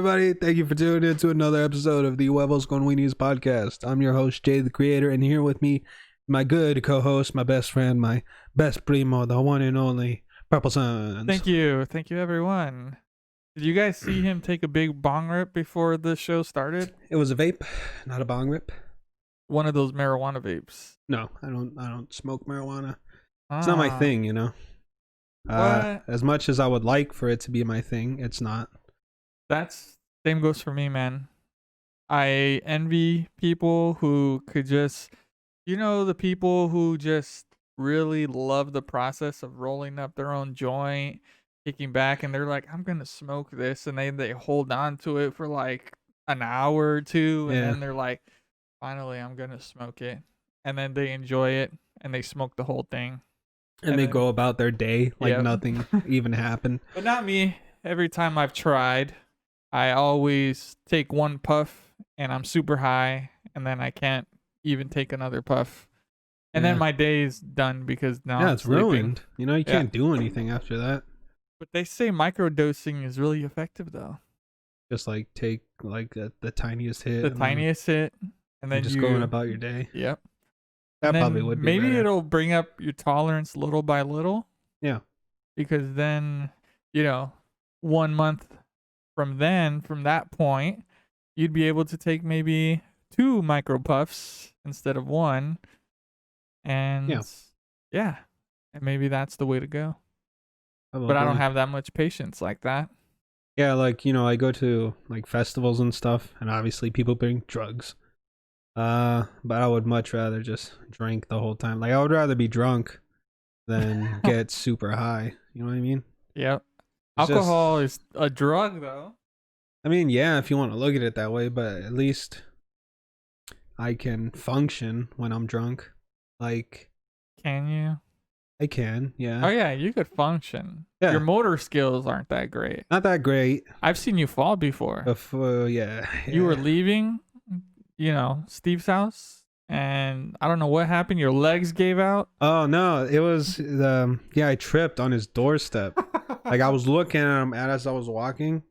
everybody? Thank you for tuning in to another episode of the Huevos con Weenies podcast. I'm your host, Jay the Creator, and here with me, my good co-host, my best friend, my best primo, the one and only Purple Suns. Thank you, everyone. Did you guys see him take a big bong rip before the show started? It was a vape, not a bong rip. One of those marijuana vapes. No, I don't smoke marijuana. It's not my thing, you know. What? As much as I would like for it to be my thing, it's not. That's same goes for me, man. I envy people who could just, the people who just really love the process of rolling up their own joint, kicking back, and they're like, I'm gonna smoke this, and they hold on to it for like an hour or two, and then they're like, finally I'm gonna smoke it, and then they enjoy it and they smoke the whole thing. And they go about their day like nothing even happened. But not me. Every time I've tried, I always take one puff and I'm super high, and then I can't even take another puff. And then my day is done because now I'm it's sleeping. ruined. You know, you can't do anything after that. But they say microdosing is really effective, though. Just like take like the tiniest hit. The tiniest hit, and then just going about your day. Yep. That probably would be maybe better. It'll bring up your tolerance little by little. Yeah. Because then, 1 month from that point, you'd be able to take maybe 2 micro puffs instead of 1. And and maybe that's the way to go. But I don't have that much patience like that. Yeah, like, I go to like festivals and stuff, and obviously people bring drugs. But I would much rather just drink the whole time. Like, I would rather be drunk than get super high. You know what I mean? Yep. Alcohol is a drug, though. I mean, yeah, if you want to look at it that way, but at least I can function when I'm drunk. Like, can you? I can, yeah. Oh, yeah, you could function. Yeah. Your motor skills aren't that great. Not that great. I've seen you fall before. Yeah. You were leaving, Steve's house, and I don't know what happened. Your legs gave out. Oh, no, it was, I tripped on his doorstep. Like, I was looking at him as I was walking,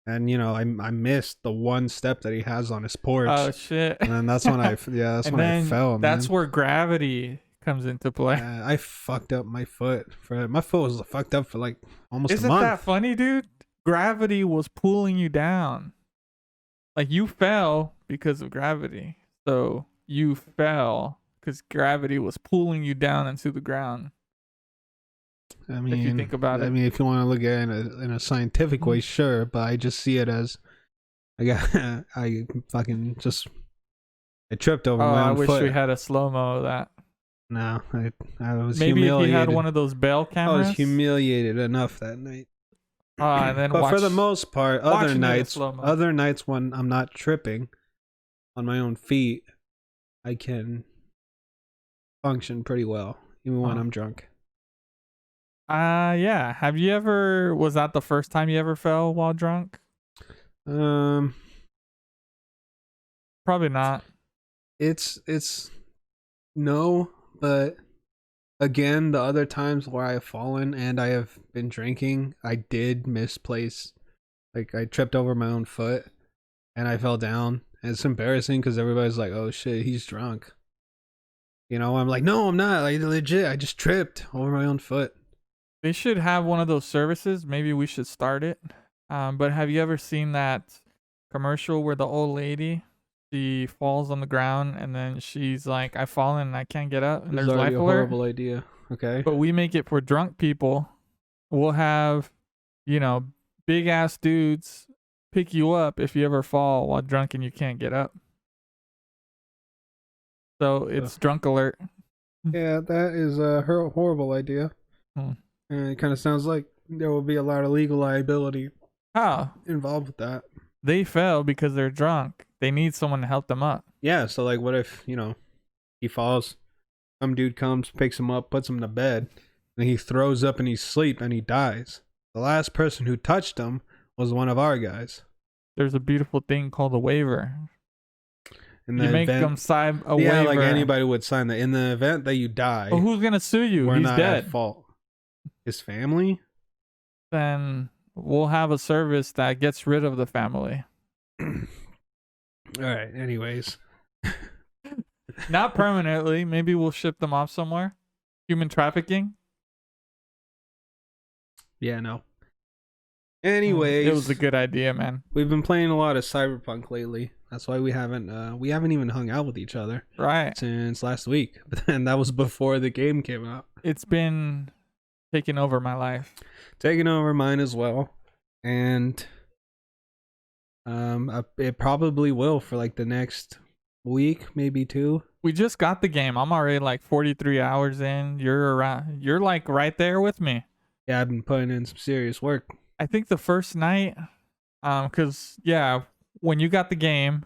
and, I missed the one step that he has on his porch. Oh, shit. And then that's when I fell, That's where gravity comes into play. I fucked up my foot. My foot was fucked up for like almost a month. Isn't that funny, dude? Gravity was pulling you down. Like, you fell because of gravity. So you fell because gravity was pulling you down into the ground. I mean, if you think about it. I mean, if you want to look at it in a scientific way, sure. But I just see it as I tripped over my own foot. I wish we had a slow-mo of that. No, I was maybe humiliated. If you had one of those Bell cameras. I was humiliated enough that night. And then but for the most part, other nights when I'm not tripping on my own feet, I can function pretty well, even when I'm drunk. Yeah. Was that the first time you ever fell while drunk? Probably not. It's no, but again, the other times where I have fallen and I have been drinking, I did misplace. Like, I tripped over my own foot and I fell down. And it's embarrassing because everybody's like, oh shit, he's drunk. I'm like, no, I'm not. Like, legit, I just tripped over my own foot. They should have one of those services. Maybe we should start it. But have you ever seen that commercial where the old lady, she falls on the ground and then she's like, I've fallen and I can't get up, and there's life alert? A horrible idea. Okay. But we make it for drunk people. We'll have, big ass dudes pick you up if you ever fall while drunk and you can't get up. So it's drunk alert. Yeah, that is a horrible idea. And it kind of sounds like there will be a lot of legal liability involved with that. They fell because they're drunk. They need someone to help them up. Yeah, so like, what if, he falls, some dude comes, picks him up, puts him to bed, and he throws up in his sleep and he dies. The last person who touched him was one of our guys. There's a beautiful thing called a waiver. You make them sign a waiver. Yeah, like anybody would sign that. In the event that you die, well, who's gonna sue you? He's dead. At fault. His family? Then we'll have a service that gets rid of the family. All right. Anyways. Not permanently. Maybe we'll ship them off somewhere. Human trafficking. Yeah. No. It was a Anyways, good idea, man. we've been playing a lot of CyberPunk lately. That's why we haven't even hung out with each other Right. since last week. And that was before the game came out. It's been taking over my life. Taking over mine as well. And it probably will for like the next week, maybe 2. We just got the game. I'm already like 43 hours in. You're like right there with me. Yeah, I've been putting in some serious work. I think the first night, cause yeah, when you got the game,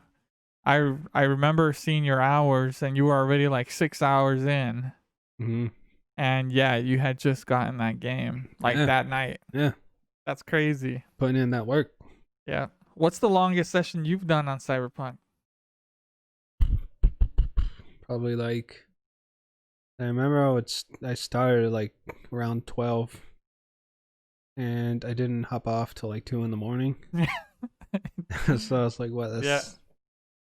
I remember seeing your hours, and you were already like 6 hours in, Mm-hmm. and yeah, you had just gotten that game like that night. Yeah, That's crazy. putting in that work. Yeah. What's the longest session you've done on Cyberpunk? Probably like, I remember I started like around 12, and I didn't hop off till like 2 in the morning. So I was like, what? That's Yeah.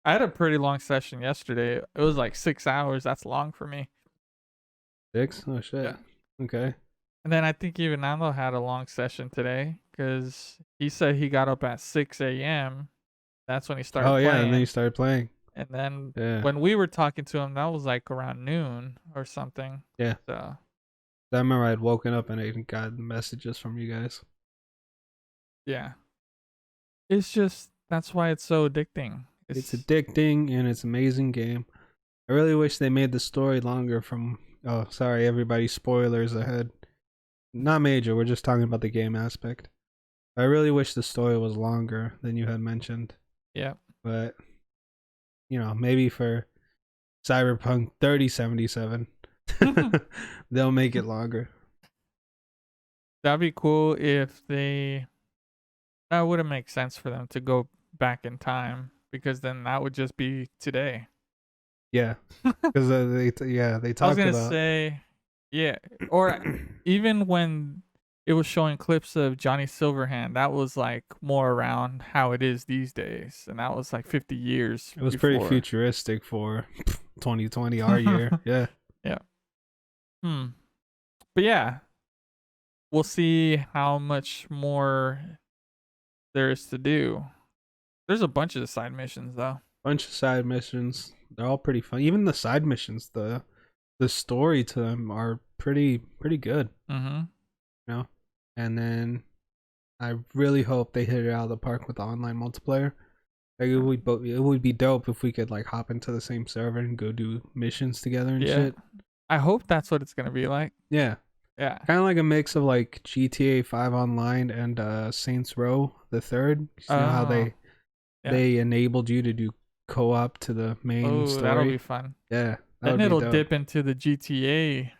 I had a pretty long session yesterday. It was like 6 hours. That's long for me. 6? Oh shit. Yeah. Okay. And then I think even Nando had a long session today because he said he got up at 6 a.m. That's when he started Oh playing. yeah, and then you started playing. And then Yeah. when we were talking to him, that was like around noon or something. Yeah. So I remember I'd woken up and I got messages from you guys. yeah. It's just, that's why it's so addicting. It's addicting and it's an amazing game. I really wish they made the story longer from... Oh, sorry, everybody. Spoilers ahead. Not major. We're just talking about the game aspect. I really wish the story was longer than you had mentioned. Yeah. But, maybe for Cyberpunk 3077, they'll make it longer. That'd be cool if that wouldn't make sense for them to go back in time, because then that would just be today. Yeah. Because they talked I was gonna about... say, yeah, or even when it was showing clips of Johnny Silverhand, that was like more around how it is these days, and that was like 50 years. It was before. pretty futuristic for 2020, our year. Yeah. Yeah. But yeah, we'll see how much more there is to do. There's a bunch of side missions though. Bunch of side missions. They're all pretty fun. Even the side missions, the story to them are pretty good. Mm-hmm. And then I really hope they hit it out of the park with the online multiplayer. Like it would be dope if we could like hop into the same server and go do missions together and shit. I hope that's what it's gonna be like. Yeah. Yeah. Kind of like a mix of like GTA 5 Online and Saints Row the Third. You know how they enabled you to do co-op to the main story. That'll be fun. Yeah. Then it'll dip into the GTA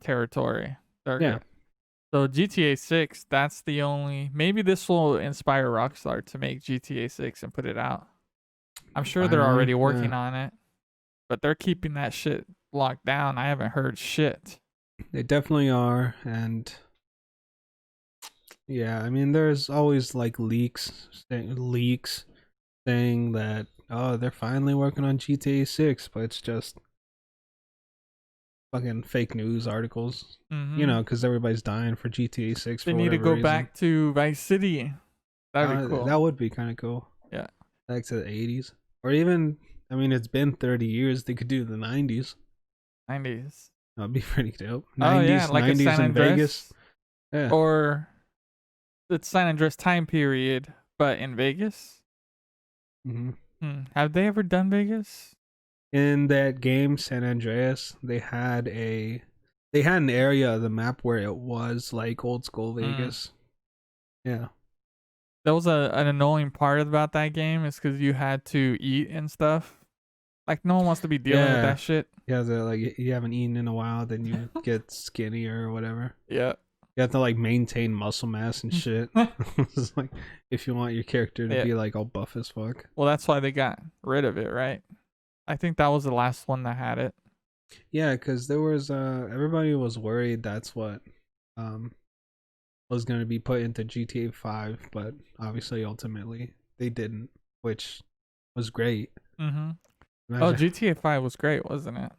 territory. Yeah. So GTA 6, that's the only... Maybe this will inspire Rockstar to make GTA 6 and put it out. I'm sure they're already working on it, but they're keeping that shit locked down. I haven't heard shit. They definitely are, and yeah, I mean, there's always like leaks saying that, oh, they're finally working on GTA 6, but it's just fucking fake news articles. Mm-hmm. Because everybody's dying for GTA 6. They need to go back to Vice City. That'd be cool. That would be kind of cool. Yeah. Back to the 80s. Or even, I mean, it's been 30 years. They could do the 90s. 90s. That'd be pretty dope. 90s, like 90s a San in Andreas. Vegas. Yeah. Or the San Andreas time period, but in Vegas. Mm-hmm. Have they ever done Vegas? In that game, San Andreas, they had an area of the map where it was like old school Vegas. Yeah. That was an annoying part about that game, is because you had to eat and stuff. Like, no one wants to be dealing with that shit. Yeah, like you haven't eaten in a while, then you get skinnier or whatever. Yeah. You have to like maintain muscle mass and shit. It's like if you want your character to be like all buff as fuck. Well, that's why they got rid of it, right? I think that was the last one that had it. Yeah, because there was everybody was worried that's what was going to be put into GTA 5, but obviously, ultimately, they didn't, which was great. Mm-hmm. Oh, Imagine GTA 5 was great, wasn't it?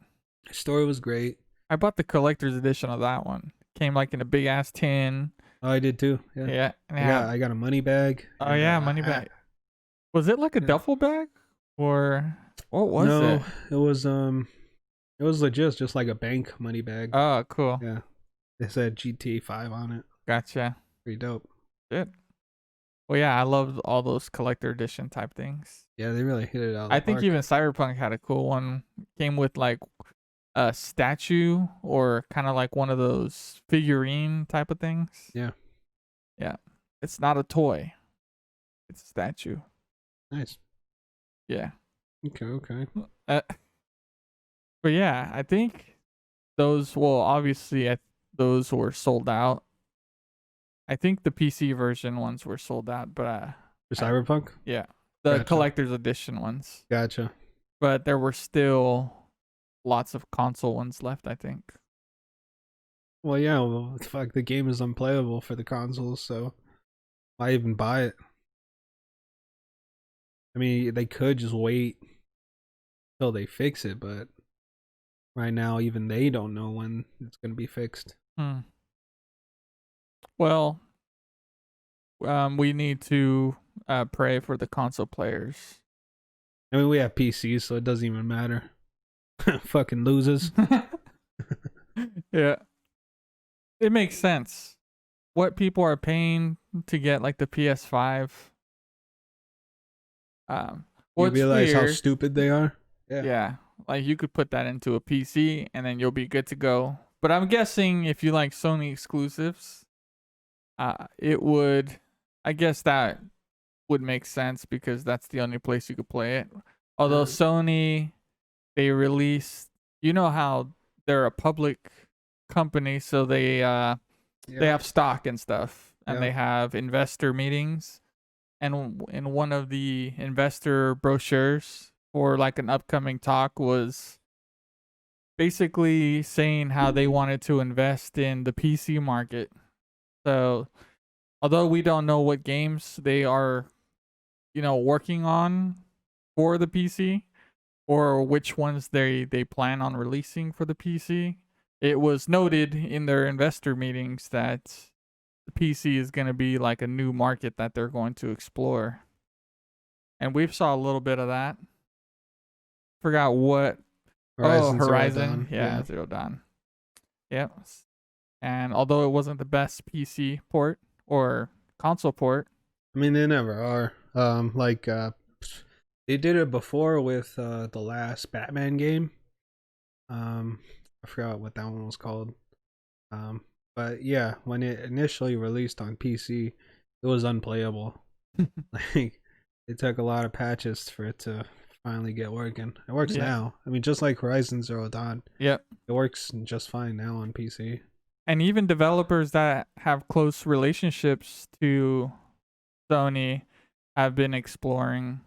the story was great. I bought the collector's edition of that one. Came like in a big ass tin. Oh, I did too. Yeah, Yeah, and it had. I got a money bag Oh and yeah, a money hat. bag. Was it like a Yeah. duffel bag or what was it? No, it was legit, just like a bank money bag. Oh, cool. Yeah, it said GTA 5 on it. Gotcha. Pretty dope. Good. Well, yeah, I love all those collector edition type things. Yeah, they really hit it out of I the think park. even CyberPunk had a cool one. Came with like a statue or kind of like one of those figurine type of things. Yeah, Yeah. It's not a toy. It's a statue. nice. Yeah. Okay, okay. Uh, but yeah, I think those well obviously those were sold out. I think the PC version ones were sold out, but For I, Cyberpunk? yeah, the Gotcha. collector's edition ones. Gotcha. But there were still lots of console ones left, I think. Well, yeah, well, fuck, the game is unplayable for the consoles, so why even buy it? I mean, they could just wait till they fix it, but right now, even they don't know when it's going to be fixed. Hmm. Well, we need to pray for the console players. I mean, we have PCs, so it doesn't even matter. Fucking losers. Yeah, it makes sense. What people are paying to get like the PS5. You What's realize how weird? stupid they are? Yeah. Yeah, like you could put that into a PC and then you'll be good to go. But I'm guessing if you like Sony exclusives, it would. I guess that would make sense because that's the only place you could play it. Although Sony, they release, you know how they're a public company, so they have stock and stuff, and they have investor meetings. And in one of the investor brochures for like an upcoming talk was basically saying how they wanted to invest in the PC market. So although we don't know what games they are, working on for the PC or which ones they plan on releasing for the PC, it was noted in their investor meetings that the PC is going to be like a new market that they're going to explore. And we've saw a little bit of that. Forgot what. Horizon Zero Horizon. Dawn. Yeah, Zero Dawn. Yep. And although it wasn't the best PC port or console port. I mean, they never are. They did it before with the last Batman game. I forgot what that one was called. But yeah, when it initially released on PC, it was unplayable. Like, it took a lot of patches for it to finally get working. It works Yeah. now. I mean, just like Horizon Zero Dawn. Yep. It works just fine now on PC. And even developers that have close relationships to Sony have been exploring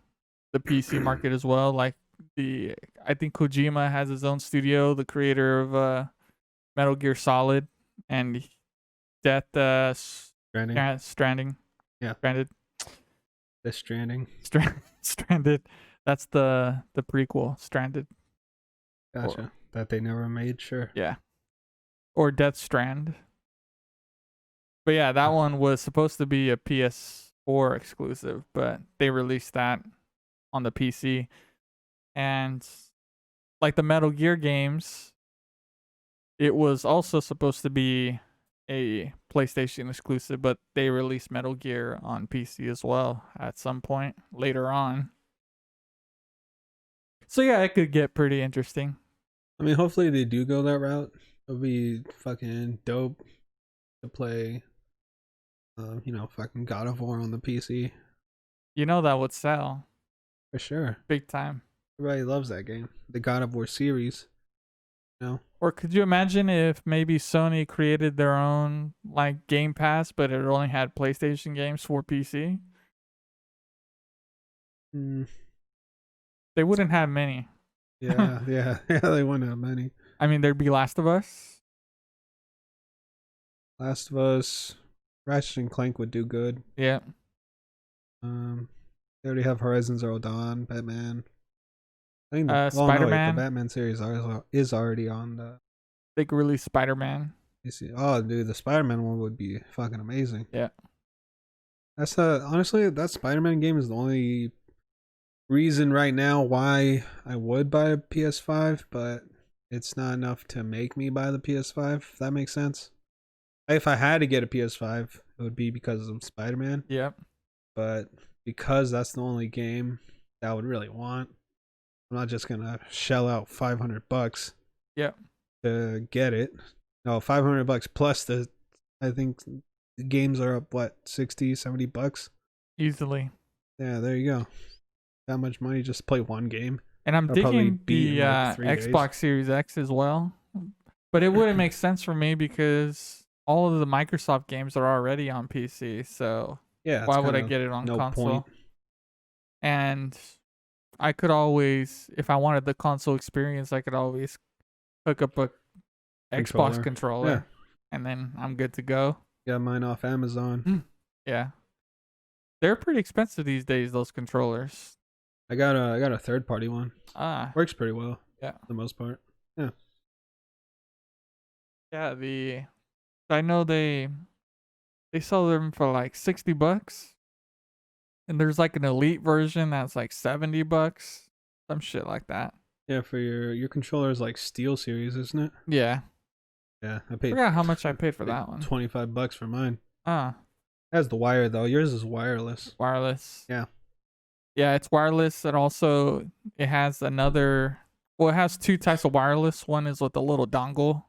the PC market as well. Like I think Kojima has his own studio, the creator of Metal Gear Solid and Death Stranding. Yeah. Stranded. Death Stranding. Stranded. That's the prequel, Stranded. Gotcha. That they never made, sure. Yeah. Or Death Strand. But yeah, that one was supposed to be a PS4 exclusive, but they released that on the PC. And like the Metal Gear games, it was also supposed to be a PlayStation exclusive, but they released Metal Gear on PC as well at some point later on. So yeah, it could get pretty interesting. I mean, hopefully they do go that route. It'll be fucking dope to play, fucking God of War on the PC. You know that would sell For sure. big time. Everybody loves that game. The God of War series. Or could you imagine if maybe Sony created their own like Game Pass, but it only had PlayStation games for PC? Mm, They wouldn't have many. yeah, yeah, they wouldn't have many. I mean, there'd be Last of Us. Last of Us, Ratchet and Clank would do good. Yeah. They already have Horizon Zero Dawn, Batman. I think no wait, the Spider-Man. Batman series is already on the They could release Spider-Man. PC. Oh, dude, the Spider-Man one would be fucking amazing. Yeah. That's honestly that Spider-Man game is the only reason right now why I would buy a PS5, but it's not enough to make me buy the PS5. If that makes sense. If I had to get a PS5, it would be because of Spider-Man. Yep. But because that's the only game that I would really want, I'm not just gonna shell out $500 Yep. to get it. No, $500 plus the. I think the games are up what, 60, $70. Easily. Yeah, there you go. That much money just to play one game. And I'm I'll probably digging beat the in like 3 Xbox days. Series X as well. But it wouldn't make sense for me because all of the Microsoft games are already on PC. So Yeah, why it's would I kind of get it on no console? point. And I could always, if I wanted the console experience, I could always hook up a Xbox controller, Yeah, and then I'm good to go. got mine off Amazon. Yeah. They're pretty expensive these days, those controllers. I got a third party one. Ah. Works pretty well. Yeah. For the most part. Yeah. Yeah, I know they sell them for like $60. And there's like an elite version that's like $70. Some shit like that. Yeah, for your controller is like Steel Series, isn't it? Yeah. Yeah, I I paid. forgot how much I paid for that one. $25 for mine. Ah. It has the wire though. Yours is wireless. Wireless. Yeah. Yeah, it's wireless. And also it has another, well, it has two types of wireless. One is with a little dongle,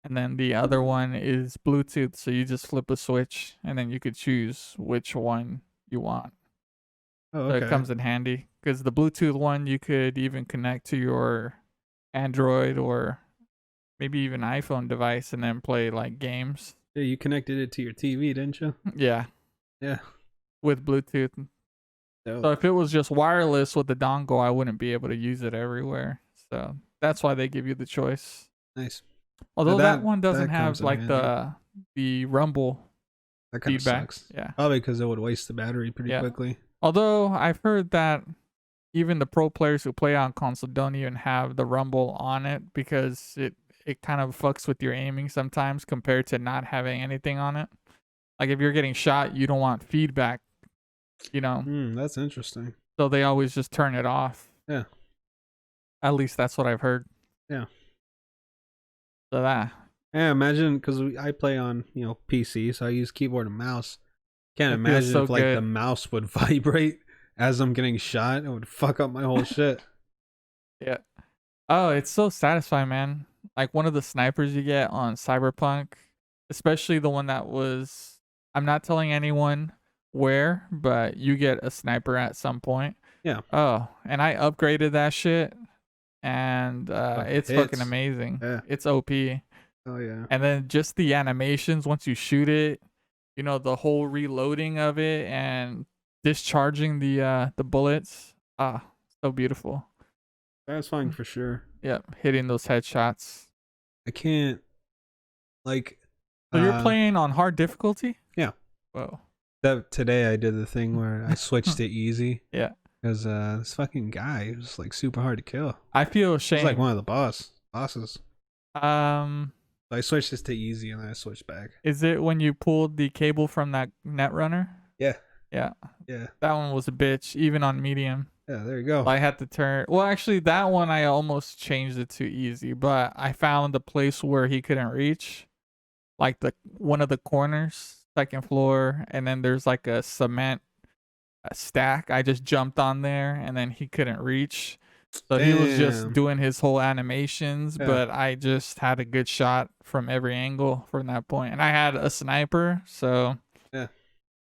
and then the other one is Bluetooth. So you just flip a switch and then you could choose which one you want. Oh, So okay. it comes in handy because the Bluetooth one you could even connect to your Android or maybe even iPhone device and then play like games. Yeah, you connected it to your TV, didn't you? Yeah, Yeah. with Bluetooth. So if it was just wireless with the dongle, I wouldn't be able to use it everywhere. So that's why they give you the choice. Nice. Although that one doesn't that have comes in like handy. the rumble That kind of feedback. sucks. Yeah. Probably because it would waste the battery pretty Yeah. quickly. Although I've heard that even the pro players who play on console don't even have the rumble on it because it kind of fucks with your aiming sometimes compared to not having anything on it. Like if you're getting shot, you don't want feedback, you know. That's interesting. So they always just turn it off. Yeah. At least that's what I've heard. Yeah. So that. Yeah, imagine because I play on PC, so I use keyboard and mouse. Can't It feels imagine so if like good. the mouse would vibrate as I'm getting shot. It would fuck up my whole shit. Yeah. Oh, it's so satisfying, man. Like one of the snipers you get on CyberPunk, especially the one that was, I'm not telling anyone where, but you get a sniper at some point. Yeah. Oh, and I upgraded that shit, and it's hits. fucking amazing. Yeah. It's OP. Oh yeah. And then just the animations once you shoot it, the whole reloading of it and discharging the bullets. Ah, so beautiful. Satisfying for sure. Yep, hitting those headshots. I can't like. So you're playing on hard difficulty? Yeah. Whoa. Today I did the thing where I switched to easy. Yeah. Because this fucking guy was like super hard to kill. I feel He's ashamed. like one of the bosses. So I switched this to easy and then I switched back. is it when you pulled the cable from that Netrunner? Yeah. Yeah. Yeah. That one was a bitch, even on medium. Yeah, there you go. I had to turn. Well, actually, that one I almost changed it to easy, but I found the place where he couldn't reach, like one of the corners, second floor, and then there's like a cement stack. I just jumped on there, and then he couldn't reach. So he was just Damn. doing his whole animations, Yeah. but I just had a good shot from every angle from that point, and I had a sniper, so Yeah.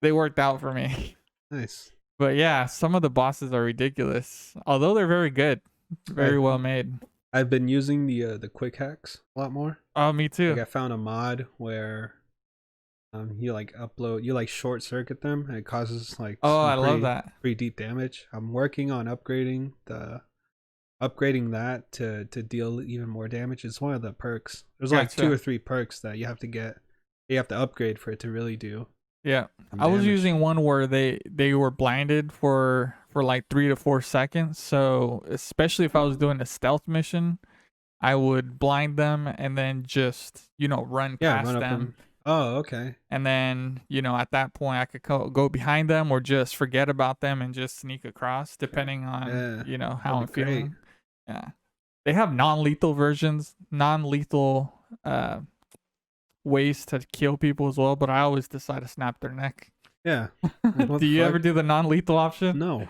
they worked out for me. Nice. But yeah, some of the bosses are ridiculous, although they're very good, very Right. well made. I've been using the quick hacks a lot more. Oh, me too. Like I found a mod where you like short circuit them and it causes like Oh, some I love that. pretty deep damage. I'm working on upgrading that to deal even more damage. It's one of the perks. There's like Gotcha. 2 or 3 perks that you have to get. You have to upgrade for it to really do Yeah. Some I was damage. using one where they were blinded for like 3 to 4 seconds. So, especially if I was doing a stealth mission, I would blind them and then just, run Yeah, run past up them. and. Oh, okay. And then, at that point, I could go behind them or just forget about them and just sneak across, depending on, Yeah, how that'd be I'm great. feeling. Yeah. They have non-lethal versions, non-lethal ways to kill people as well, but I always decide to snap their neck. Yeah. Like, what Do the you ever fuck? do the non-lethal option? No,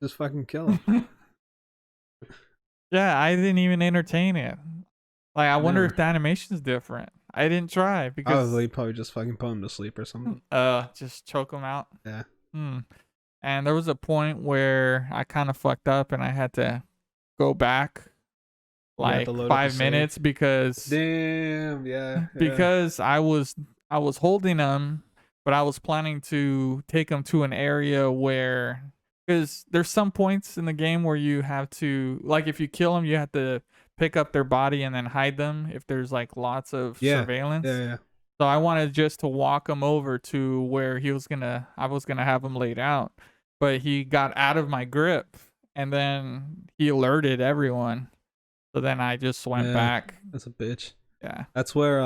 just fucking kill him. Yeah, I didn't even entertain it. Like, I wonder if Never. the animation's different. I didn't try because Probably just fucking put him to sleep or something. just choke them out. Yeah. Hmm. And there was a point where I kind of fucked up and I had to go back You have to like load up a 5 save. minutes because Damn. Yeah. Yeah. because I was holding them, but I was planning to take them to an area where, because there's some points in the game where you have to, like, if you kill them, you have to pick up their body and then hide them if there's like lots of Yeah. Yeah. surveillance. Yeah. So I wanted just to walk him over to where I was gonna have him laid out, but he got out of my grip and then he alerted everyone. So then I just went Yeah. back. That's a bitch. Yeah. That's where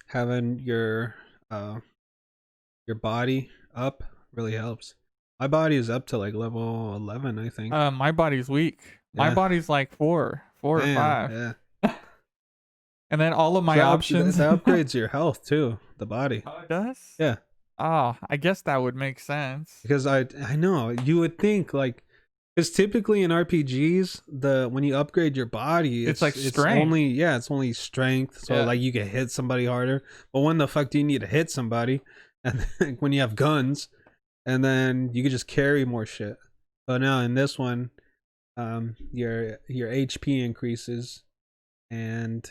having your body up really helps. My body is up to like level 11, I think. My body's weak. My Yeah. body's like four or Damn. five. Yeah. And then all of my That options. upgrades your health too. The body. Oh, it does? Yeah. Oh, I guess that would make sense. Because I know you would think like, because typically in RPGs when you upgrade your body It's like it's strength. only strength, so Yeah. like you can hit somebody harder. But when the fuck do you need to hit somebody? And then, when you have guns, and then you can just carry more shit. But now in this one, your HP increases, and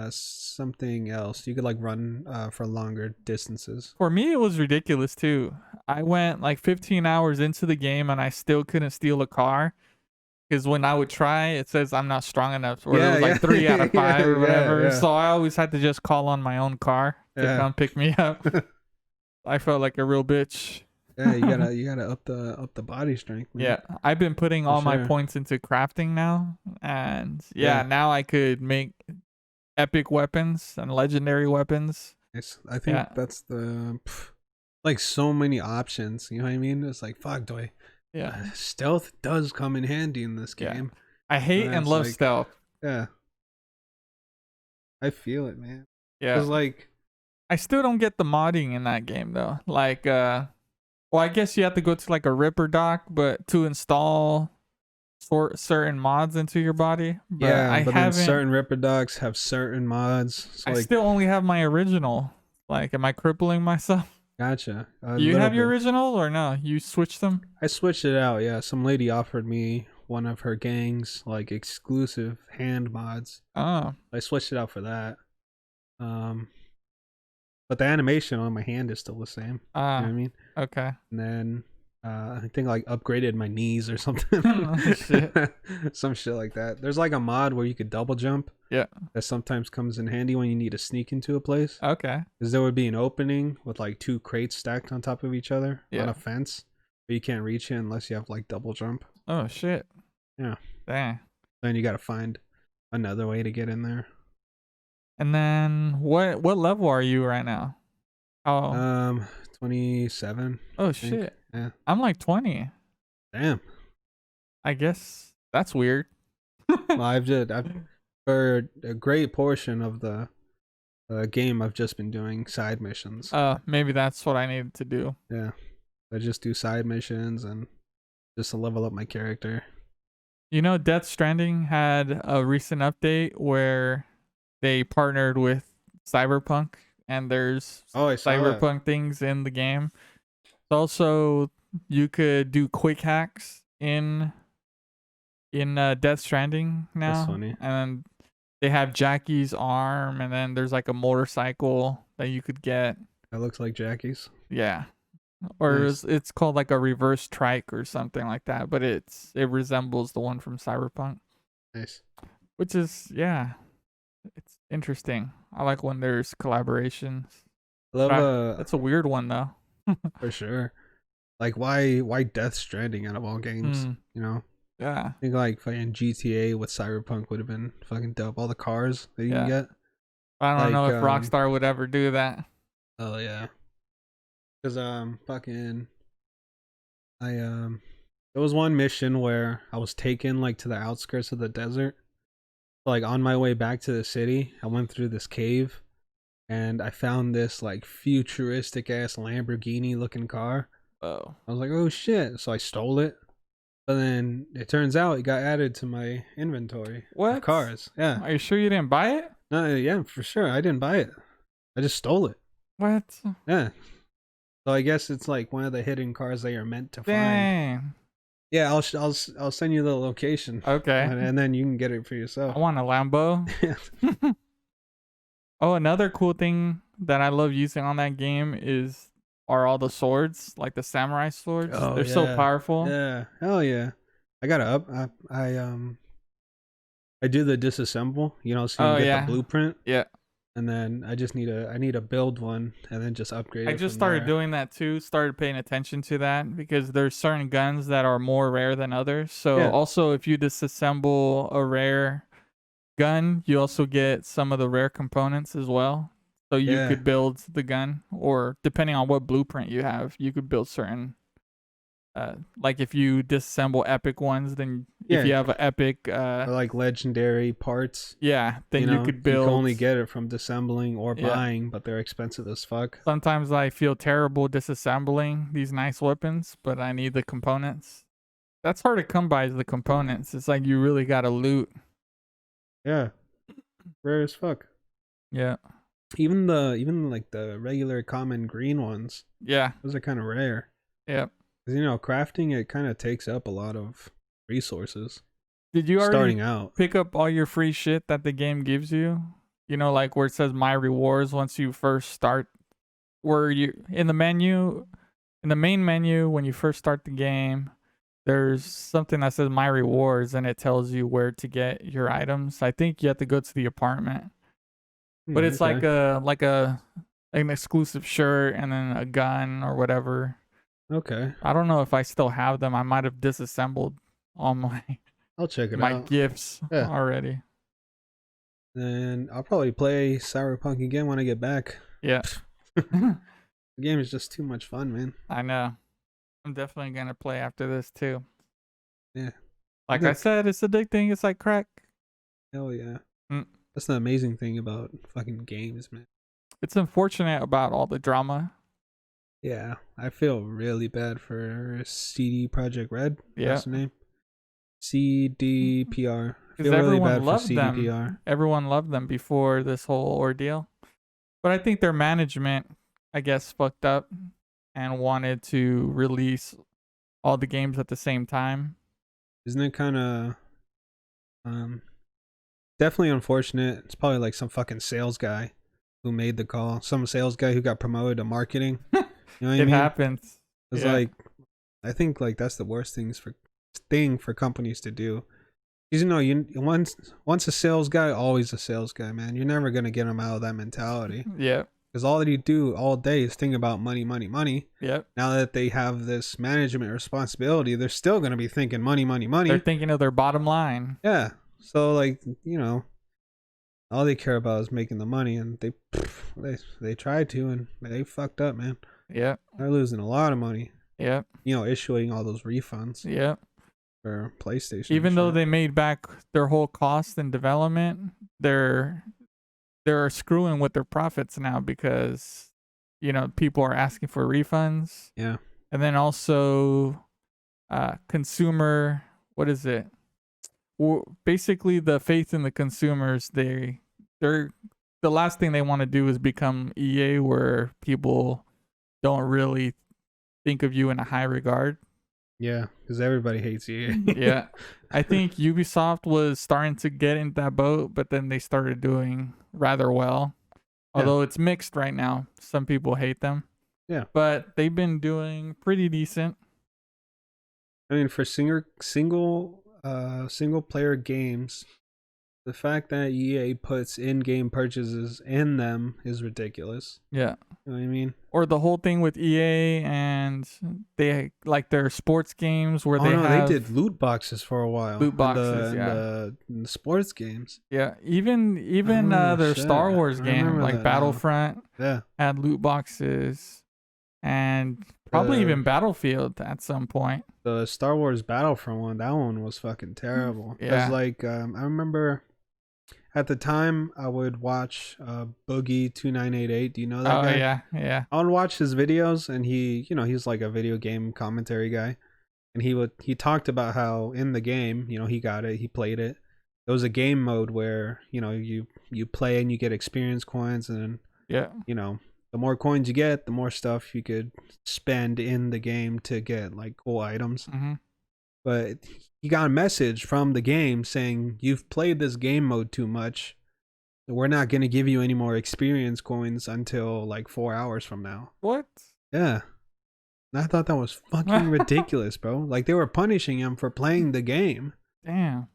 something else, you could like run for longer distances. For me, it was ridiculous too. I went like 15 hours into the game and I still couldn't steal a car. Because when I would try, it says I'm not strong enough, or there Yeah, was like yeah. 3 out of 5 or Yeah, whatever. yeah. So I always had to just call on my own car to Yeah. come pick me up. I felt like a real bitch. Yeah, you gotta up the body strength, man. Yeah, I've been putting For all my sure. points into crafting now, and Yeah. now I could make epic weapons and legendary weapons. I think Yeah. that's like so many options. You know what I mean? It's like fuck. Do I? Yeah, Stealth does come in handy in this yeah. game. I hate And and it's love like, stealth. yeah, I feel it, man. Yeah, Cause like, I still don't get the modding in that game though. Like, well, I guess you have to go to like a Ripper dock, but to install certain mods into your body. But yeah, I but then haven't. certain Ripper dogs have certain mods. So I like, still only have my original. Like, am I crippling myself? gotcha. A You little have your bit. original or no? You switched them? I switched it out. Yeah, some lady offered me one of her gang's like exclusive hand mods. Oh, I switched it out for that. Um, but the animation on my hand is still the same. You know what I mean? okay. And then I think like upgraded my knees or something. Shit. Some shit like that. There's like a mod where you could double jump. Yeah. That sometimes comes in handy when you need to sneak into a place. Okay. Because there would be an opening with like 2 crates stacked on top of each other on Yeah. a fence. But you can't reach it unless you have like double jump. Oh shit. Yeah. Dang. Then you gotta find another way to get in there. And then what level are you right now? Oh. 27. Oh I think. shit. Yeah. I'm like 20. Damn. I guess that's weird. Well, I've for a great portion of the game, I've just been doing side missions. Maybe that's what I needed to do. Yeah, I just do side missions and just to level up my character. Death Stranding had a recent update where they partnered with CyberPunk, and there's Oh, I saw that. cyberpunk things in the game. Also, you could do quick hacks in Death Stranding now. That's funny. And they have Jackie's arm, and then there's like a motorcycle that you could get. That looks like Jackie's. Yeah. Or Nice. it's called like a reverse trike or something like that, but it resembles the one from Cyberpunk, Nice. which is it's interesting. I like when there's collaborations. Love That's a weird one though. for sure. Like why Death Stranding out of all games? Hmm. You know, Yeah. I think like fucking GTA with Cyberpunk would have been fucking dope. All the cars that you can Yeah. get. I don't know Like if Rockstar would ever do that. oh yeah, because fucking I there was one mission where I was taken like to the outskirts of the desert. Like on my way back to the city, I went through this cave and I found this like futuristic ass Lamborghini looking car. Oh. I was like, oh shit. So I stole it. But then it turns out it got added to my inventory of What? cars. Yeah. Are you sure you didn't buy it? No, yeah, for sure. I didn't buy it. I just stole it. What? Yeah. So I guess it's like one of the hidden cars that you're meant to find. Dang. Yeah, I'll send you the location, Okay. and then you can get it for I yourself. want a Lambo. Oh, another cool thing that I love using on that game are all the swords, like the samurai swords. Oh They're so yeah, powerful. yeah, hell yeah! I got to up. I do the disassemble, you know, so you Oh can get the yeah. blueprint, Yeah. and then I need to build one, and then just upgrade I it just from started there. doing that too, started paying attention to that because there's certain guns that are more rare than others. So Yeah, also if you disassemble a rare gun, you also get some of the rare components as well. So you yeah, could build the gun, or depending on what blueprint you have, you could build certain like if you disassemble epic ones, then if yeah. you have an epic Or like legendary parts, yeah, you then you know, could you can build. only get it from disassembling or Yeah. buying, but they're expensive as fuck. Sometimes I feel terrible disassembling these nice weapons, but I need the components. That's hard to come by, is the components. It's like you really gotta loot. Yeah, rare as fuck. Yeah. Even like the regular common green ones, Yeah. those are kind of rare. Yep. 'Cause, you know, crafting it kind of takes up a lot of resources Did you already starting out. pick up all your free shit that the game gives you? You know, like where it says my rewards once you first start, where you in the main menu when you first start the game, there's something that says my rewards and it tells you where to get your items. I think you have to go to the apartment. But it's like Okay. an exclusive shirt and then a gun or whatever. Okay. I don't know if I still have them. I might have disassembled all my I'll check it my out. gifts Yeah. already. And I'll probably play Cyberpunk again when I get back. Yeah. The game is just too much fun, man. I know. I'm definitely gonna play after this too. Yeah. Like I said, it's addicting. It's like crack. Hell yeah. Mm. That's the amazing thing about fucking games, man. It's unfortunate about all the drama. Yeah. I feel really bad for CD Project Red. Yeah. That's the name. CDPR. I Because feel really everyone bad for loved them. CDPR. Everyone loved them before this whole ordeal. But I think their management, I guess, fucked up and wanted to release all the games at the same time. Isn't it kind of definitely unfortunate? It's probably like some fucking sales guy who made the call. Some sales guy who got promoted to marketing. You know what I It mean? happens. It's Yeah. like I think like that's the worst thing for companies to do. Because you know, once a sales guy, always a sales guy, man. You're never gonna get him out of that mentality. Yeah. Because all that he do all day is think about money, money, money. Yep. Now that they have this management responsibility, they're still gonna be thinking money, money, money. They're thinking of their bottom line. Yeah. So like, you know, all they care about is making the money, and they tried to, and they fucked up, man. Yep. They're losing a lot of money. Yep. You know, issuing all those refunds Yep. for PlayStation. Even and though shit. they made back their whole cost and development, they're screwing with their profits now because you know people are asking for refunds. Yeah. And then also consumer, what is it, basically the faith in the consumers. They're the last thing they want to do is become EA, where people don't really think of you in a high regard. Yeah, because everybody hates you. Yeah. I think Ubisoft was starting to get in that boat, but then they started doing rather well. Although it's mixed right now. Some people hate them. Yeah. But they've been doing pretty decent. I mean, for single player games, The fact that EA puts in-game purchases in them is ridiculous. Yeah. You know what I mean? Or the whole thing with EA and they like their sports games where Oh they no, they have did loot boxes for a while loot in boxes. the sports games. Yeah. Even Oh their shit, Star Wars I game, remember like that now. Battlefront, Yeah, had loot boxes, and probably the even Battlefield at some point. the Star Wars Battlefront one, that one was fucking terrible. Cause Yeah. like I remember at the time I would watch Boogie 2988. Do you know that Oh guy? yeah, yeah. I would watch his videos, and he's like a video game commentary guy, and he talked about how in the game, he got it, he played it. There was a game mode where you play and you get experience coins, and Yeah. the more coins you get, the more stuff you could spend in the game to get like cool items. Mm-hmm. But he got a message from the game saying, "You've played this game mode too much. We're not gonna give you any more experience coins until like 4 hours from now." What? Yeah. And I thought that was fucking ridiculous, bro. Like they were punishing him for playing the game. Damn.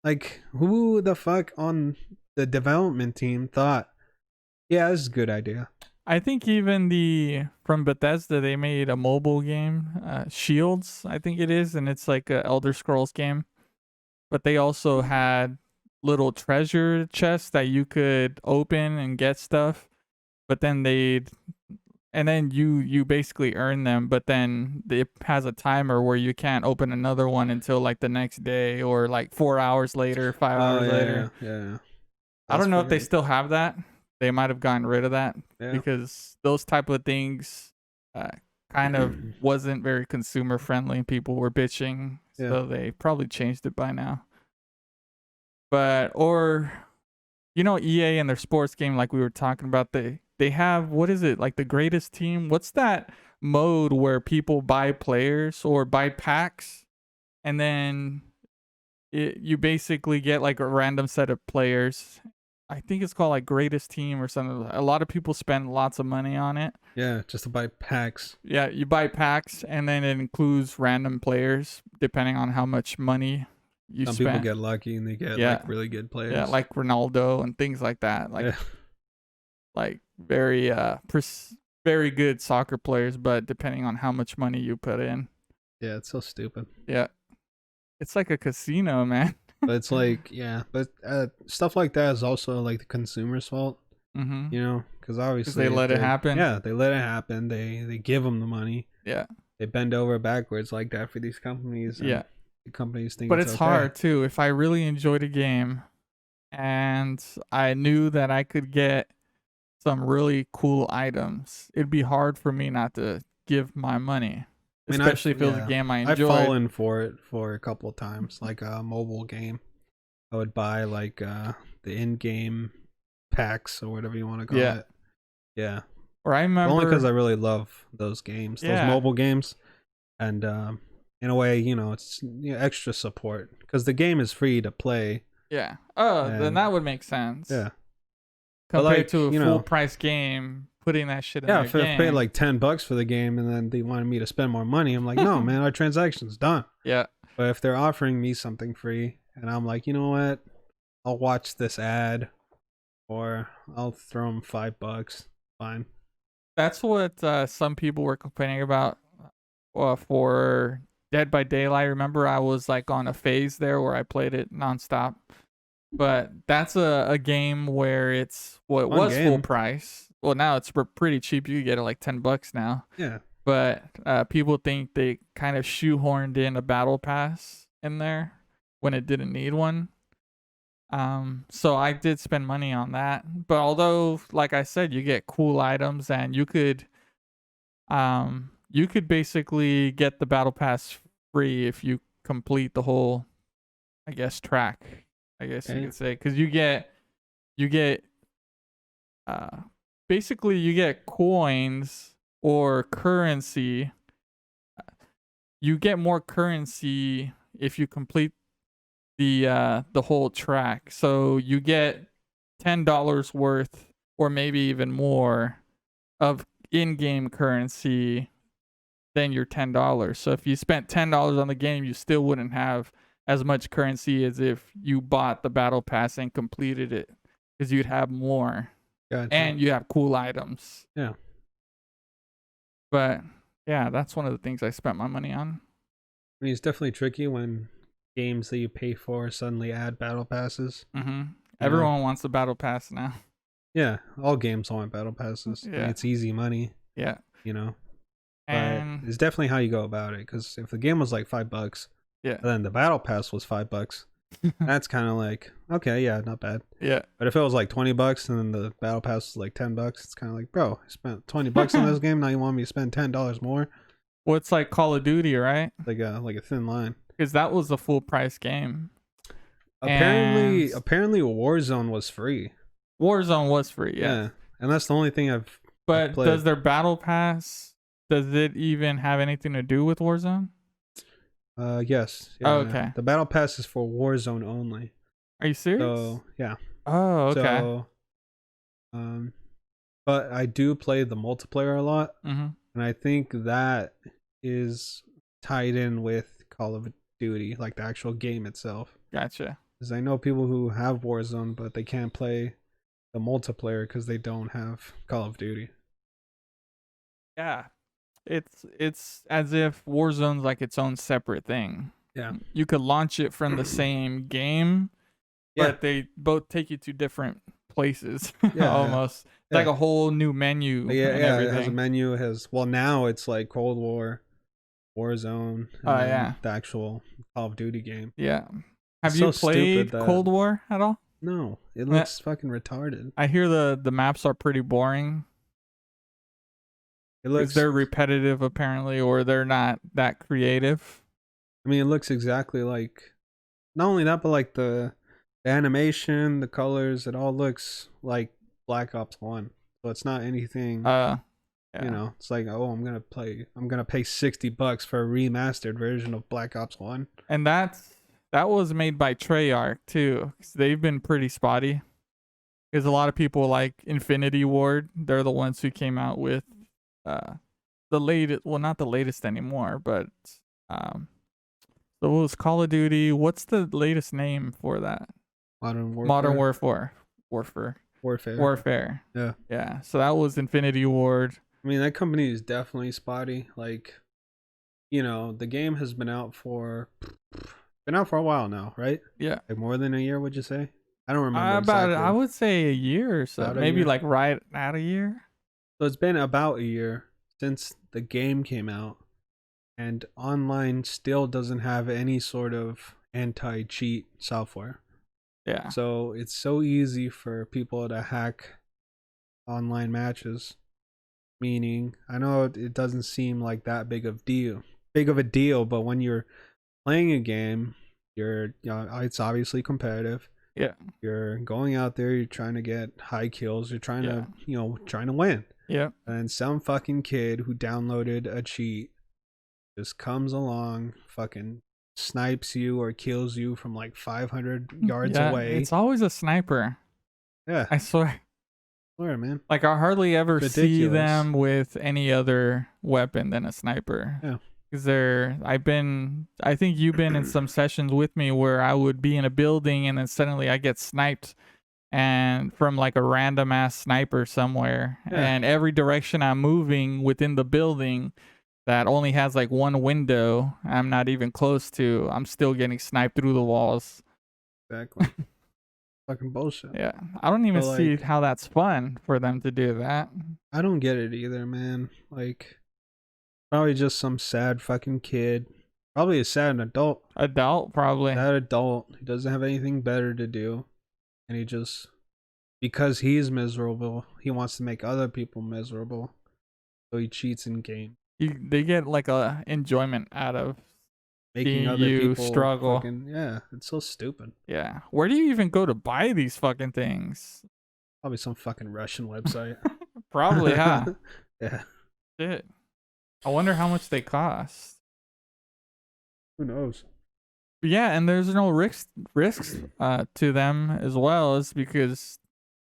Like who the fuck on the development team thought, yeah, this is a good idea. I think even from Bethesda, they made a mobile game, Shields, I think it is, and it's like a Elder Scrolls game. But they also had little treasure chests that you could open and get stuff. But then you basically earn them. But then it has a timer where you can't open another one until like the next day or like 4 hours later, 5 hours later. Yeah. I don't know if they fucking- still have that. They might have gotten rid of that Yeah. because those type of things kind of wasn't very consumer friendly. People were bitching, so they probably changed it by now. But EA and their sports game, like we were talking about, they have, what is it, like the greatest team? What's that mode where people buy players or buy packs, and then you basically get like a random set of players. I think it's called like greatest team or something. A lot of people spend lots of money on it. Yeah, just to buy packs. Yeah, you buy packs and then it includes random players depending on how much money you Some spend. people get lucky and they get like really good players. Yeah, like Ronaldo and things like that. Like like very very good soccer players, but depending on how much money you put in. Yeah, it's so stupid. Yeah. It's like a casino, man. But it's like, but stuff like that is also like the consumer's fault. Mm-hmm. Because obviously they let it happen. Yeah, they let it happen. They give them the money. Yeah. They bend over backwards like that for these companies. Yeah. The companies think, but it's okay. hard too. If I really enjoyed a game, and I knew that I could get some really cool items, it'd be hard for me not to give my money. Especially if it was a game I enjoyed. I've fallen for it for a couple of times, like a mobile game. I would buy like the in-game packs or whatever you want to call it. Yeah. Or I remember only because I really love those games, those mobile games, and in a way, it's extra support because the game is free to play. Yeah. Oh, then that would make sense. Yeah. Compared to a full price game. Putting that shit in if I paid like $10 for the game and then they wanted me to spend more money, I'm like, no, man, our transaction's done. Yeah. But if they're offering me something free and I'm like, you know what, I'll watch this ad or I'll throw them $5. Fine. That's what some people were complaining about for Dead by Daylight. Remember, I was like on a phase there where I played it nonstop. But that's a game where it was full price. Well, now it's pretty cheap. You can get it like $10 now. Yeah. But people think they kind of shoehorned in a battle pass in there when it didn't need one. So I did spend money on that. But although, like I said, you get cool items and you could basically get the battle pass free if you complete the whole, I guess, track. I guess you could say, because you get basically you get coins or currency. You get more currency if you complete the whole track. So you get $10 worth or maybe even more of in-game currency than your $10. So if you spent $10 on the game, you still wouldn't have as much currency as if you bought the battle pass and completed it, because you'd have more Gotcha. and you have cool items. Yeah. But yeah, that's one of the things I spent my money on. I mean, it's definitely tricky when games that you pay for suddenly add battle passes. Everyone wants the battle pass now. Yeah, all games want battle passes. Yeah. I mean, it's easy money. Yeah. You know, And but it's definitely how you go about it. Because if the game was like $5, yeah, and then the battle pass was $5, that's kind of like, okay, yeah, not bad. yeah. But if it was like $20 and then the battle pass was like $10, it's kind of like, bro, I spent $20 on this game. Now you want me to spend $10 more? Well, it's like Call of Duty, right? Like a thin line. Because that was a full price game. Apparently Warzone was free. Warzone was free, yeah. And that's the only thing I've But played. does their battle pass, does it even have anything to do with Warzone? Yes. Yeah, Oh, okay. The battle pass is for Warzone only. Are you serious? So yeah. Oh, okay. So, but I do play the multiplayer a lot, and I think that is tied in with Call of Duty, like the actual game itself. Gotcha. Because I know people who have Warzone, but they can't play the multiplayer because they don't have Call of Duty. Yeah. It's as if Warzone's like its own separate thing. Yeah. You could launch it from the same game, but they both take you to different places. Almost. It's like a whole new menu. It has a menu. It has, well, now it's like Cold War, Warzone, and the actual Call of Duty game. Yeah. Have you played Cold War at all? No. It looks fucking retarded. I hear the maps are pretty boring. It looks, they're repetitive apparently, or they're not that creative. I mean, it looks exactly like, not only that, but like the animation, the colors, it all looks like Black Ops 1. So it's not anything, you know, it's like, oh, I'm going to pay $60 for a remastered version of Black Ops 1. And that was made by Treyarch too. 'Cause they've been pretty spotty. Because a lot of people like Infinity Ward. They're the ones who came out with the latest, well, not the latest anymore, but so it was Call of Duty. What's the latest name for that? Modern Warfare. Yeah. Yeah. So that was Infinity Ward. I mean, that company is definitely spotty. Like, you know, the game has been out for a while now, right? Yeah. Like more than a year, would you say? I don't remember exactly. I would say a year or so. Maybe like right at a year. So it's been about a year since the game came out, and online still doesn't have any sort of anti-cheat software. Yeah. So it's so easy for people to hack online matches. Meaning, I know it doesn't seem like that big of a deal, but when you're playing a game, it's obviously competitive. Yeah. You're going out there, you're trying to get high kills, you're trying to win. Yeah. And some fucking kid who downloaded a cheat just comes along, fucking snipes you or kills you from like 500 yards away. It's always a sniper. Yeah. I swear, man. Like I hardly ever see them with any other weapon than a sniper. Yeah. Because I think you've been in some sessions with me where I would be in a building and then suddenly I get sniped and from like a random ass sniper somewhere. Yeah. And every direction I'm moving within the building that only has like one window I'm not even close to, I'm still getting sniped through the walls. Exactly. Fucking bullshit. Yeah. I don't even see how that's fun for them to do that. I don't get it either, man. Like, probably just some sad fucking kid. Probably a sad adult. Probably. Sad adult who doesn't have anything better to do. And he just, because he's miserable, he wants to make other people miserable. So he cheats in game. They get like a enjoyment out of making other people struggle. Yeah, it's so stupid. Yeah. Where do you even go to buy these fucking things? Probably some fucking Russian website. Probably, huh? Yeah. Shit. I wonder how much they cost. Who knows? Yeah, and there's no risks to them as well, is because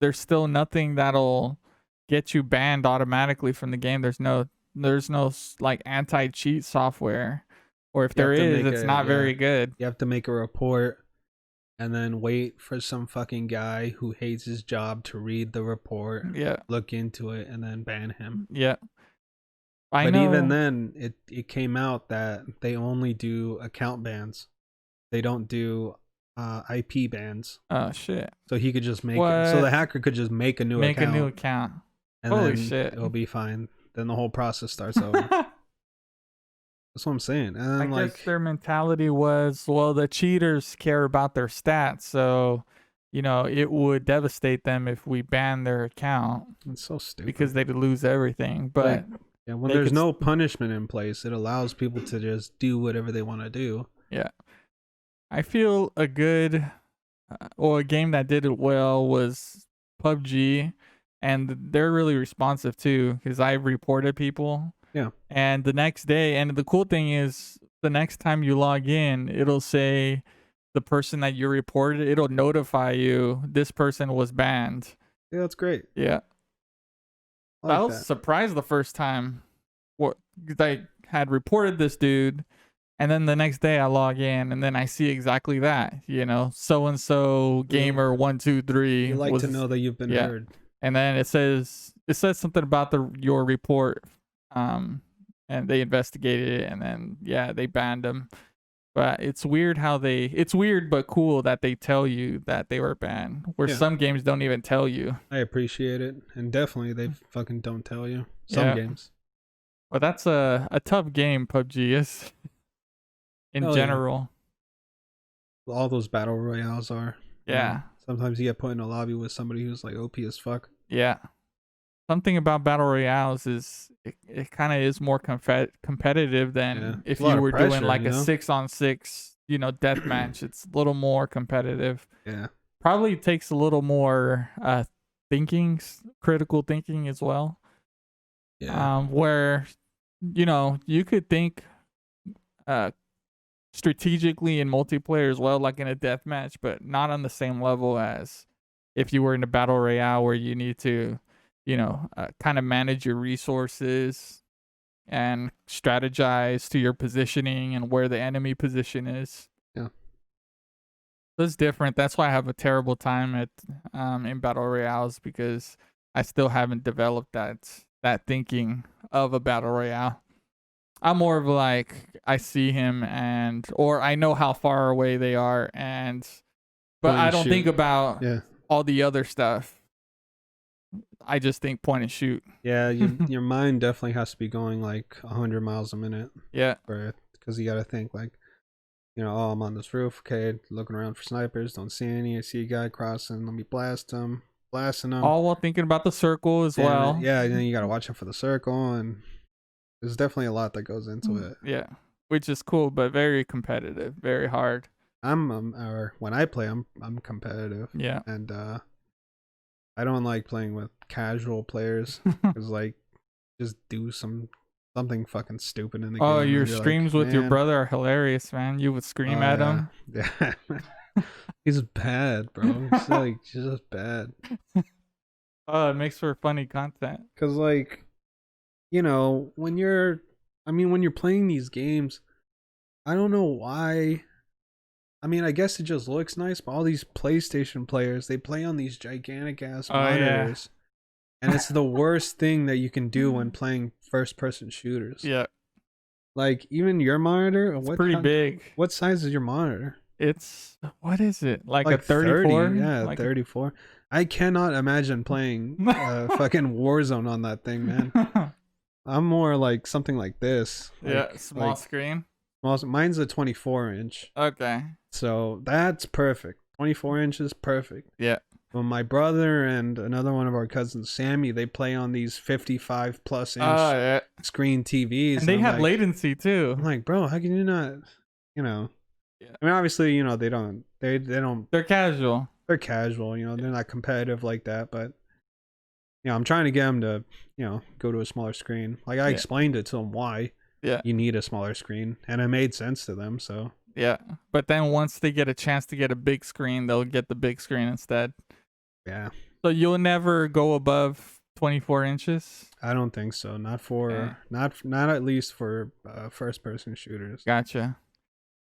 there's still nothing that'll get you banned automatically from the game. There's no like anti-cheat software. or if You there have to is, make it's a not very good. You have to make a report and then wait for some fucking guy who hates his job to read the report, Yeah, look into it, and then ban him. yeah. I But even know. then, it came out that they only do account bans. They don't do IP bans. Oh shit. So he could just make it. So the What? hacker could just make a new Make a new account, account. and Holy then shit. it'll be fine. Then the whole process starts over. That's what I'm saying. And I then guess like, their mentality was, well, the cheaters care about their stats, so it would devastate them if we ban their account it's so stupid because they'd lose everything. like, But yeah, when they there's could, no punishment in place, it allows people to just do whatever they want to do. yeah. I feel a good or a game that did it well was PUBG, and they're really responsive too because I reported people. Yeah. And the next day, and the cool thing is, the next time you log in, it'll say the person that you reported, it'll notify you this person was banned. Yeah, that's great. Yeah. I I like was that. surprised the first time what I had reported this dude, and then the next day I log in and then I see exactly that, so and so gamer 123 You like was to know that you've been heard. and then it says something about your report, and they investigated it, and then they banned them. But it's weird it's weird but cool that they tell you that they were banned, where Yeah. some games don't even tell you. I appreciate it, and definitely they fucking don't tell you. Some games. But that's a tough game, PUBG is in Oh, general. Yeah. All those battle royales are. Yeah. Sometimes you get put in a lobby with somebody who's like OP as fuck. Yeah. Something about battle royales is it kind of is more competitive than if you were doing like a 6-on-6, death match. It's a little more competitive. Yeah. Probably takes a little more critical thinking as well. Yeah. Where you could think strategically in multiplayer as well, like in a death match, but not on the same level as if you were in a battle royale where you need to kind of manage your resources and strategize to your positioning and where the enemy position is. Yeah. So it's different. That's why I have a terrible time at in battle royales, because I still haven't developed that thinking of a battle royale. I'm more of like, I see him or I know how far away they are, but I don't think about all the other stuff. I just think point and shoot. Yeah, your mind definitely has to be going like 100 miles a minute. Yeah. Because you got to think like, oh, I'm on this roof. Okay, looking around for snipers. Don't see any. I see a guy crossing. Let me blast him. Blasting him. All while thinking about the circle as well. Yeah, and then you got to watch out for the circle. And there's definitely a lot that goes into it. Yeah, which is cool, but very competitive. Very hard. When I play, I'm competitive. Yeah. And I don't like playing with casual players because like just do something fucking stupid in the game. Oh, your streams with your brother are hilarious, man. You would scream at him. Yeah. He's bad, bro. He's like just bad. Oh, it makes for funny content. Cause like, when you're playing these games, I don't know why. I mean, I guess it just looks nice, but all these PlayStation players, they play on these gigantic ass monitors. Yeah. And it's the worst thing that you can do when playing first person shooters. Yeah. Like, even your monitor, it's pretty big. What size is your monitor? It's, what is it? Like a 34? 30, yeah, like 34. I cannot imagine playing fucking Warzone on that thing, man. I'm more like something like this. Like, small screen. Mine's a 24-inch. Okay. So that's perfect. 24 inches, perfect. Yeah. Well, my brother and another one of our cousins, Sammy, they play on these 55 plus inch screen TVs. And they have latency too. I'm like, bro, how can you not, Yeah. I mean, obviously, they don't. They're casual. They're casual, they're not competitive like that, but I'm trying to get them to, go to a smaller screen. Like I explained it to them why. Yeah. You need a smaller screen, and it made sense to them, so. Yeah. But then once they get a chance to get a big screen, they'll get the big screen instead. Yeah. So you'll never go above 24 inches. I don't think so. Not Okay. for not at least for first person shooters. Gotcha.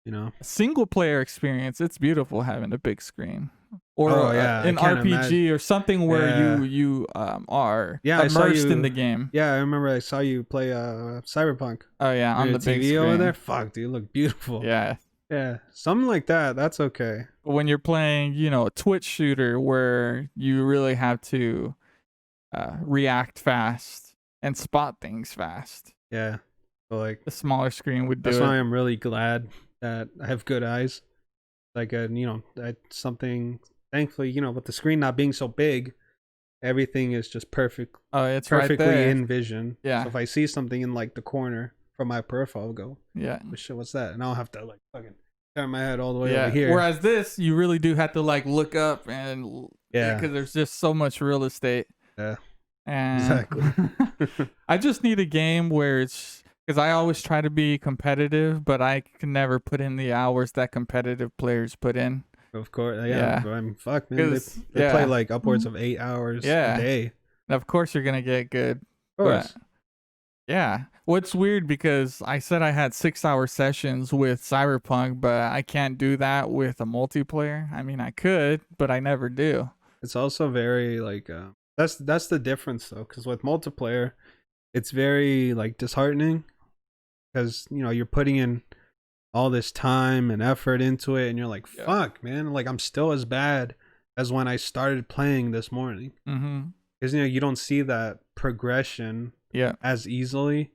You know. Single player experience, it's beautiful having a big screen, Oh or yeah, I an can't imagine. RPG or something where Yeah, you are yeah. I saw immersed in the you. game. Yeah, I remember I saw you play CyberPunk Oh yeah, on on your the big TV over there. screen. Fuck, dude, look beautiful. Yeah. Yeah, something like that. That's okay. But when you're playing, a Twitch shooter where you really have to react fast and spot things fast, Yeah, but like the smaller screen would that's do why it. I'm really glad that I have good eyes. Like that something. Thankfully, with the screen not being so big, everything is just Oh, it's right perfectly there. in vision. So Yeah. if I see something in like the corner from my peripheral, I'll go, Yeah. "Oh shit, what's that?" And I don't have to like fucking turn my head all the way over Yeah. here. Whereas this, you really do have to like look up and Yeah, because there's just so much real estate. yeah, And exactly. I just need a game where it's because I always try to be competitive, but I can never put in the hours that competitive players put in. Of course, yeah. Yeah. I mean, fuck, man. Because, They play yeah. like upwards of 8 hours a Yeah. day. Of course, you're going to get good. Of But course. yeah. What's weird because I said I had 6 hour sessions with Cyberpunk, but I can't do that with a multiplayer. I mean, I could, but I never do. It's also very like that's the difference though, because with multiplayer, it's very like disheartening because you're putting in all this time and effort into it, and you're like, Yeah. fuck, man, like I'm still as bad as when I started playing this morning. Mm-hmm. Because you don't see that progression Yeah. as easily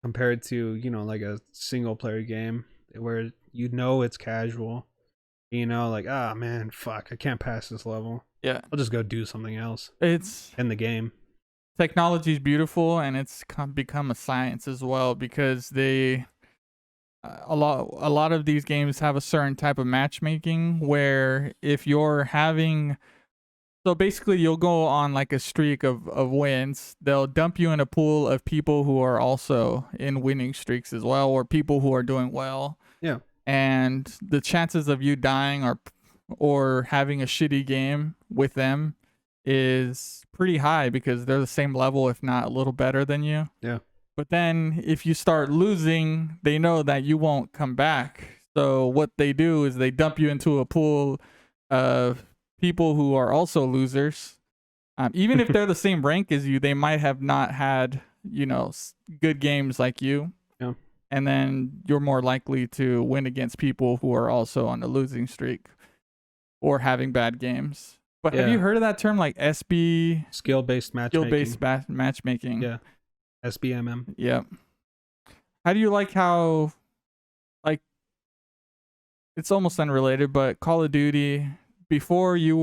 compared to like a single player game where it's casual. Like, ah, man, fuck, I can't pass this level. Yeah. I'll just go do something else It's in the game. technology is beautiful and it's become a science as well because they a lot of these games have a certain type of matchmaking where if you're having so basically you'll go on like a streak of wins, they'll dump you in a pool of people who are also in winning streaks as well or people who are doing well, Yeah. and the chances of you dying or having a shitty game with them is pretty high because they're the same level if not a little better than you. Yeah. But then if you start losing, they know that you won't come back. So what they do is they dump you into a pool of people who are also losers. Even if they're the same rank as you, they might have not had, good games like you. Yeah. And then you're more likely to win against people who are also on a losing streak or having bad games. But have you heard of that term like SB? Skill-based matchmaking. Skill-based matchmaking. Yeah. SBMM. Yep. How do you like how, like, it's almost unrelated, but Call of Duty, before you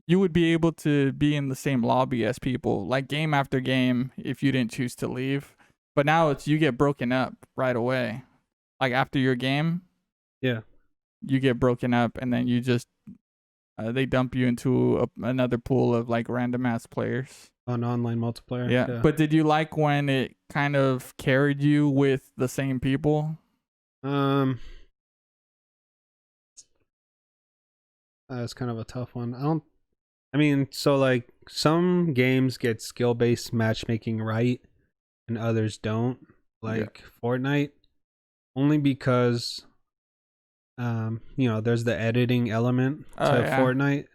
would be able to be in the same lobby as people, like game after game, if you didn't choose to leave. But now it's you get broken up right away. Like after your game, Yeah. you get broken up, and then you just they dump you into another pool of like random ass players. On online multiplayer. Yeah. But did you like when it kind of carried you with the same people? That's kind of a tough one. I mean, so like some games get skill-based matchmaking right and others don't. Like Fortnite, only because there's the editing element to Fortnite,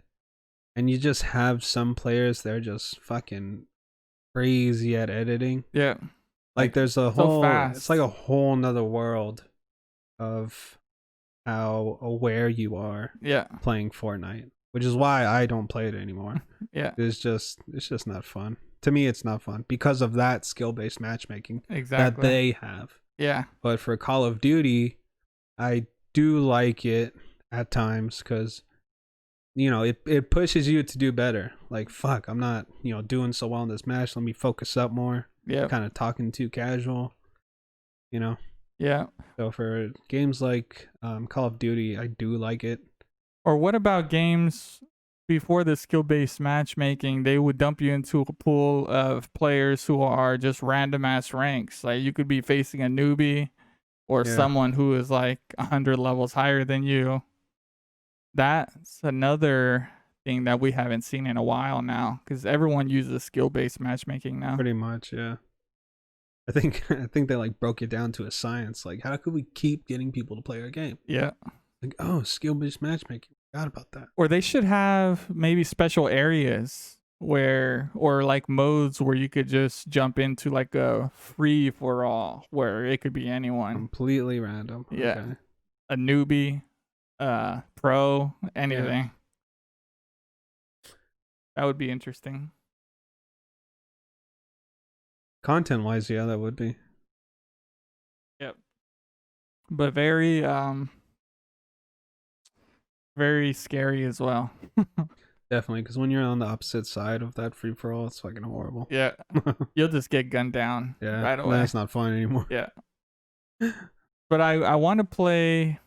and you just have some players that are just fucking crazy at editing. Yeah. Like there's a so whole fast. It's like a whole nother world of how aware you are playing Fortnite, which is why I don't play it anymore. Yeah. It's just not fun. To me, it's not fun because of that skill-based matchmaking that they have. Yeah. But for Call of Duty, I do like it at times because it pushes you to do better. Like, fuck, I'm not doing so well in this match. Let me focus up more. Yeah. Kind of talking too casual. Yeah. So for games like Call of Duty, I do like it. Or what about games before the skill-based matchmaking? They would dump you into a pool of players who are just random ass ranks. Like you could be facing a newbie or someone who is like 100 levels higher than you. That's another thing that we haven't seen in a while now, because everyone uses skill-based matchmaking now. Pretty much, yeah. I think they like broke it down to a science. Like, how could we keep getting people to play our game? Yeah. Like, oh, skill-based matchmaking. Forgot about that. Or they should have maybe special areas or like modes where you could just jump into like a free for all where it could be anyone. Completely random. Yeah. Okay. A newbie, pro, anything. That would be interesting. Content wise, yeah, that would be. Yep. But very very scary as well. Definitely, because when you're on the opposite side of that free for all, it's fucking horrible. Yeah. You'll just get gunned down right away. That's not fun anymore. Yeah. But I want to play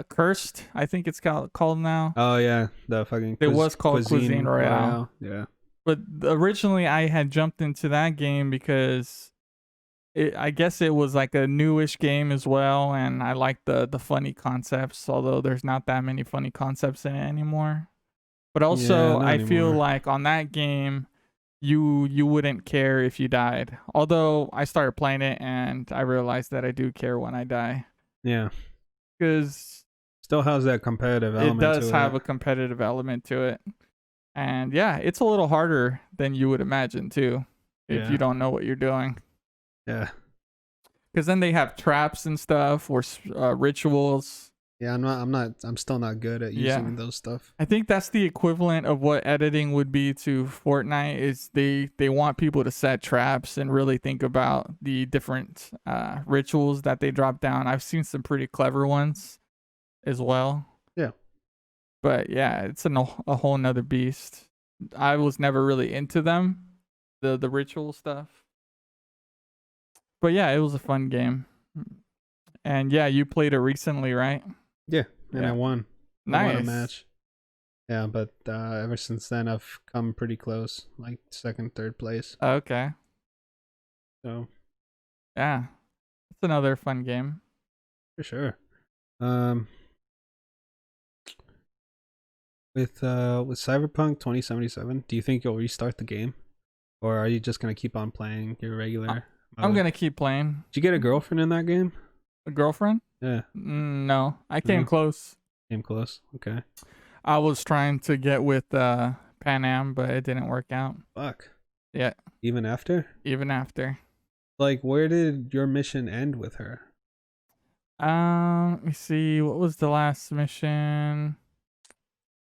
Cursed, I think it's called now. Oh yeah, the fucking. It was called Cuisine Royale. Yeah. But originally I had jumped into that game because I guess it was like a newish game as well, and I liked the funny concepts, although there's not that many funny concepts in it anymore. But also I feel like on that game you wouldn't care if you died. Although I started playing it and I realized that I do care when I die. Yeah. Because still has that competitive element. It does have a competitive element to it. And yeah, it's a little harder than you would imagine too, if you don't know what you're doing. Yeah. Because then they have traps and stuff or rituals. Yeah, I'm still not good at using those stuff. I think that's the equivalent of what editing would be to Fortnite. Is they want people to set traps and really think about the different rituals that they drop down. I've seen some pretty clever ones as well. Yeah. But yeah, it's a whole nother beast. I was never really into them, the ritual stuff. But yeah, it was a fun game. And yeah, you played it recently, right? Yeah, and I won. Nice. I won a match. Yeah, but ever since then I've come pretty close, like second, third place. Okay. So. Yeah, it's another fun game. For sure. With Cyberpunk 2077, do you think you'll restart the game, or are you just gonna keep on playing your regular? I'm gonna keep playing. Did you get a girlfriend in that game? A girlfriend? Yeah. No, I came close. Came close. Okay. I was trying to get with Pan Am, but it didn't work out. Fuck. Yeah. Even after? Even after. Like, where did your mission end with her? Let me see. What was the last mission?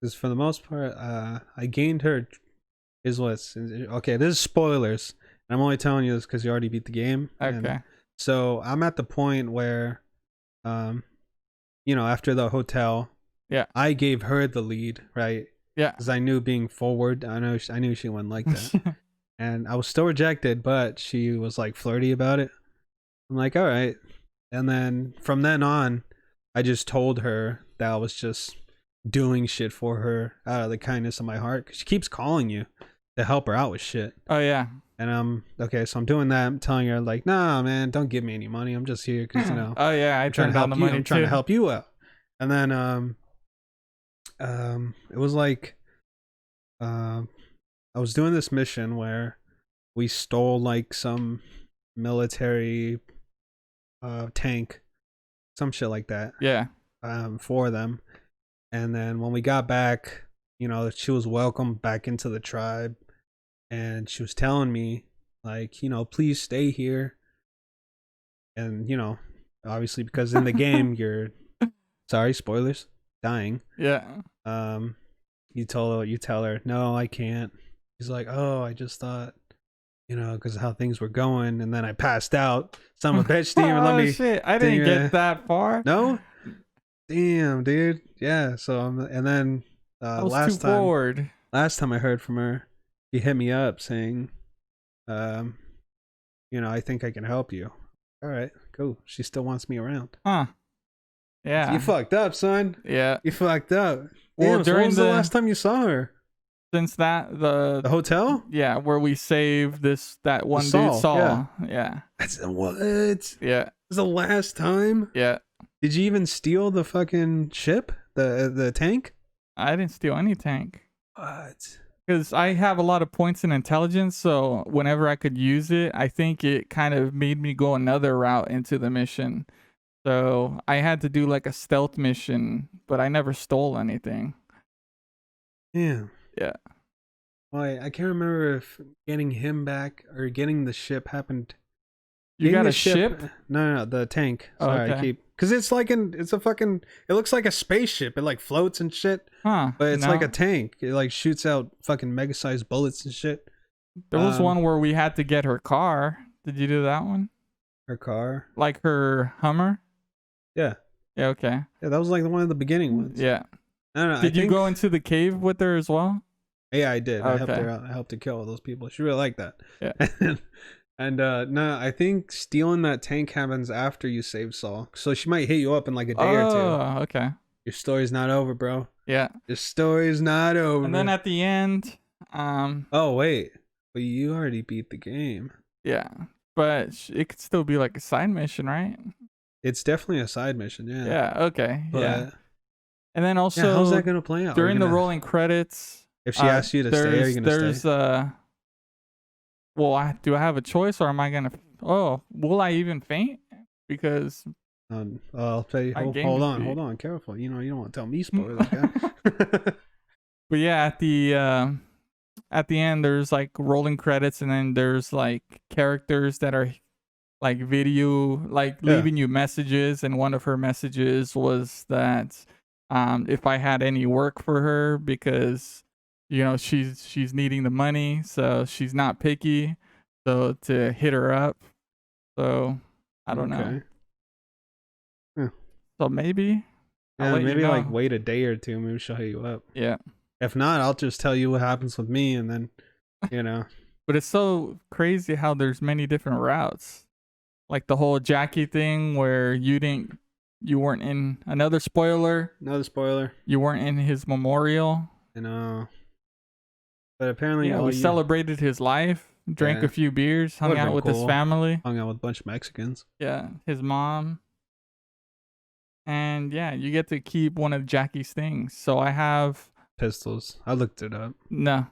Because for the most part, I gained her. Okay, this is spoilers. I'm only telling you this because you already beat the game. Okay. So I'm at the point where, after the hotel, I gave her the lead, right? Yeah. Because I knew being forward, I knew she wouldn't like that, and I was still rejected, but she was like flirty about it. I'm like, all right, and then from then on, I just told her that I was just doing shit for her out of the kindness of my heart. Cause she keeps calling you to help her out with shit. Oh yeah. And okay, so I'm doing that. I'm telling her like, nah, man, don't give me any money. I'm just here because Oh yeah, I turned down the money. I'm trying to help you out. And then it was like, I was doing this mission where we stole like some military tank, some shit like that. Yeah. For them. And then when we got back, she was welcomed back into the tribe. And she was telling me, like, please stay here. And, obviously because in the game you're, sorry, spoilers, dying. Yeah. You tell her, no, I can't. He's like, oh, I just thought, because of how things were going. And then I passed out. Son of a bitch didn't even let me. Shit, I didn't get that far. No? Damn, dude. Yeah. So, and then last time I heard from her, he hit me up saying, I think I can help you. All right, cool. She still wants me around. Huh. Yeah. You fucked up, son. Yeah. You fucked up. Well, Damn, when was the last time you saw her? Since that, the hotel? Yeah, where we saved that one dude, Saul. Yeah. That's what? Yeah. This is the last time? Yeah. Did you even steal the fucking ship? The tank? I didn't steal any tank. What? Because I have a lot of points in intelligence, so whenever I could use it, I think it kind of made me go another route into the mission. So I had to do like a stealth mission, but I never stole anything. Yeah. Yeah. I can't remember if getting him back or getting the ship happened. You Getting got the a ship? No, the tank. Oh, Sorry, okay. because it's like it's a fucking. It looks like a spaceship. It like floats and shit, Huh. but it's like a No. tank. It like shoots out fucking mega sized bullets and shit. There was one where we had to get her car. Did you do that one? Her car. Like her Hummer? Yeah. Yeah, okay. Yeah, that was like one of the beginning ones. Yeah. I don't know. Did you go into the cave with her as well? Yeah, I did. I helped Okay. her out. I helped her kill all those people. She really liked that. Yeah. And no, I think stealing that tank happens after you save Saul. So she might hit you up in like a day or two. Oh, okay. Your story's not over, bro. Yeah. Your story's not over. And then at the end, oh wait, but you already beat the game. yeah, but it could still be like a side mission, right? It's definitely a side mission, yeah. Yeah. Okay. But, yeah. And then also, yeah, how's that gonna play out? during the rolling credits? If she asks you to stay, are you gonna stay? Well, do I have a choice, or am I gonna? Oh, will I even faint? Because I'll tell you. Hold on, careful. You know, you don't want to tell me spoilers. Okay? But yeah, at the end, there's like rolling credits, and then there's like characters that are like video, like leaving you messages. And one of her messages was that if I had any work for her, because you know she's needing the money, so she's not picky, so to hit her up. So I don't know. Yeah. So maybe maybe like wait a day or two, maybe she'll hit you up. Yeah. If not, I'll just tell you what happens with me, and then you know. But it's so crazy how there's many different routes, like the whole Jackie thing where you weren't in another spoiler. You weren't in his memorial. I know. But apparently, we celebrated his life, drank a few beers, hung out with his family. Hung out with a bunch of Mexicans. Yeah, his mom. And yeah, you get to keep one of Jackie's things. So I have pistols. I looked it up. No,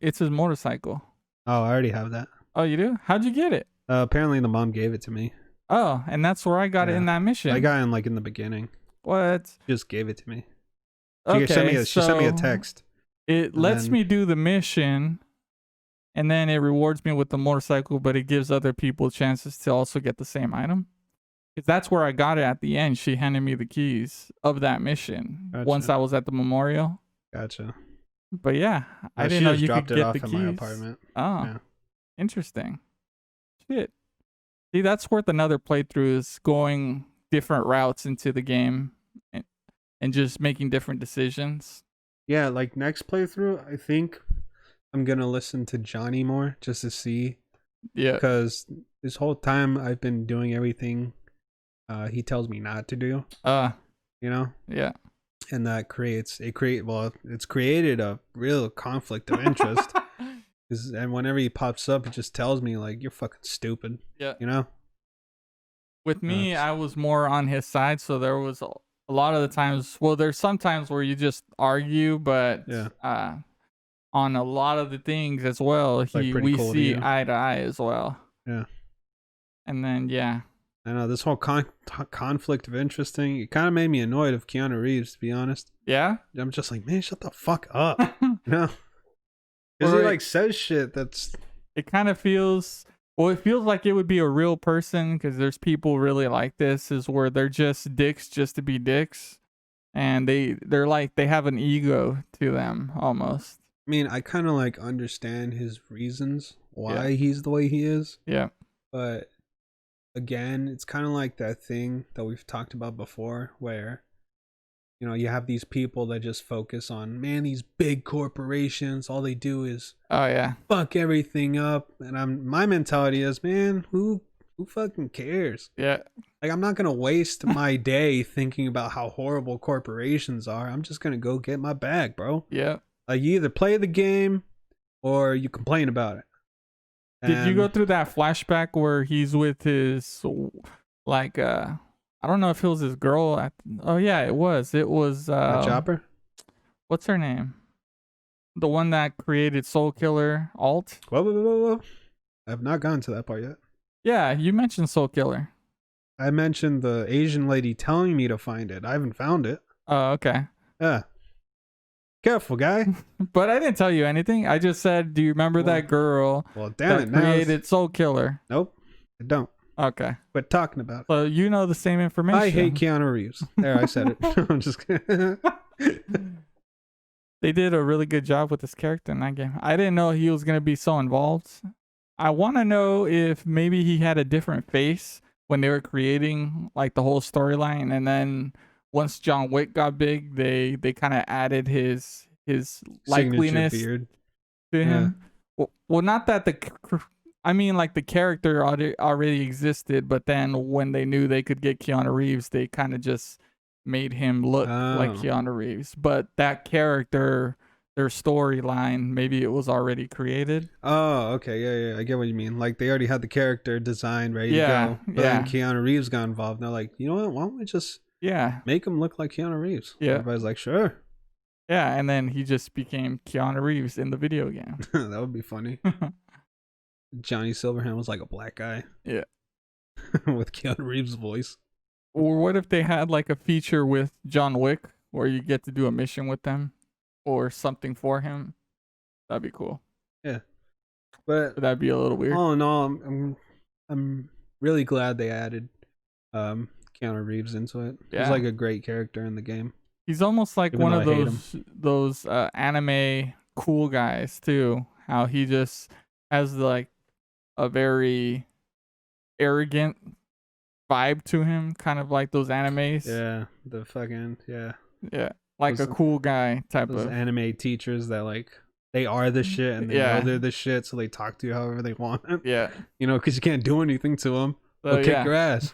it's his motorcycle. Oh, I already have that. Oh, you do? How'd you get it? Apparently, the mom gave it to me. Oh, and that's where I got it in that mission. I got it in the beginning. What? She just gave it to me. Okay, she sent me a text. It lets me do the mission, and then it rewards me with the motorcycle, but it gives other people chances to also get the same item. Because that's where I got it at the end. She handed me the keys of that mission once I was at the memorial. Gotcha. But yeah, I didn't know you could get the keys. My apartment. Oh, yeah. Interesting. Shit. See, that's worth another playthrough, is going different routes into the game and just making different decisions. Yeah, like next playthrough, I think I'm going to listen to Johnny more just to see. Yeah. Because this whole time I've been doing everything he tells me not to do. You know? Yeah. And that it's created a real conflict of interest. And whenever he pops up, it just tells me like, you're fucking stupid. Yeah. You know? With me, I was more on his side, so there was a lot of the times, well, there's some times where you just argue, but on a lot of the things as well, we see eye to eye as well. Yeah. And then, I know this whole conflict of interest thing, it kind of made me annoyed of Keanu Reeves, to be honest. Yeah? I'm just like, man, shut the fuck up. You know? Because he like says shit that's... It kind of feels... Well, it feels like it would be a real person, because there's people really like this, is where they're just dicks just to be dicks. And they're like, they have an ego to them, almost. I mean, I kind of like understand his reasons why he's the way he is. Yeah. But again, it's kind of like that thing that we've talked about before, where, you know, you have these people that just focus on, man, these big corporations, all they do is fuck everything up. And my mentality is, man, who fucking cares? Yeah. Like, I'm not going to waste my day thinking about how horrible corporations are. I'm just going to go get my bag, bro. Yeah. Like, you either play the game or you complain about it. Did you go through that flashback where he's with his, like, I don't know if it was his girl. It was. Chopper? What's her name? The one that created Soul Killer Alt? Whoa. I have not gotten to that part yet. Yeah, you mentioned Soul Killer. I mentioned the Asian lady telling me to find it. I haven't found it. Oh, okay. Yeah. Careful, guy. But I didn't tell you anything. I just said, do you remember that girl Well, damn that it. Now created Soul Killer? nope. I don't. Okay. Quit talking about it. So you know the same information. I hate Keanu Reeves. There, I said it. I'm just kidding. They did a really good job with this character in that game. I didn't know he was going to be so involved. I want to know if maybe he had a different face when they were creating like the whole storyline, and then once John Wick got big, they kind of added his likeliness beard to him. Well, not that I mean, like the character already existed, but then when they knew they could get Keanu Reeves, they kind of just made him look like Keanu Reeves. But that character, their storyline, maybe it was already created. Oh, okay. Yeah. I get what you mean. Like they already had the character designed, ready to go. But then Keanu Reeves got involved. And they're like, you know what? Why don't we just make him look like Keanu Reeves? Yeah. Everybody's like, sure. Yeah, and then he just became Keanu Reeves in the video game. That would be funny. Johnny Silverhand was like a black guy. Yeah. With Keanu Reeves' voice. Or what if they had like a feature with John Wick where you get to do a mission with them or something for him? That'd be cool. Yeah. But that'd be a little weird. Oh no, I'm really glad they added Keanu Reeves into it. Yeah. He's like a great character in the game. He's almost like one of those anime cool guys too. How he just has like a very arrogant vibe to him, kind of like those animes. Yeah, the fucking yeah, like those, a cool guy type of anime teachers that like they are the shit and they know they're the shit, so they talk to you however they want. Yeah, you know, because you can't do anything to them. So, they'll kick your ass.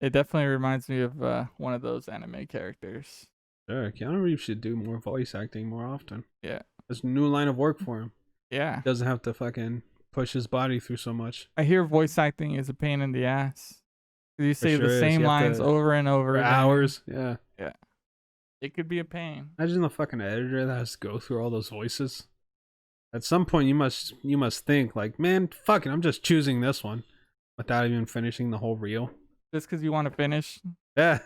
It definitely reminds me of one of those anime characters. Sure, Keanu Reeves should do more voice acting more often. Yeah, it's a new line of work for him. Yeah, he doesn't have to fucking push his body through so much. I hear voice acting is a pain in the ass. You say the same lines over and over for again. Hours. Yeah. It could be a pain. Imagine the fucking editor that has to go through all those voices. At some point, you must think like, man, fuck it, I'm just choosing this one, without even finishing the whole reel. Just because you want to finish. Yeah.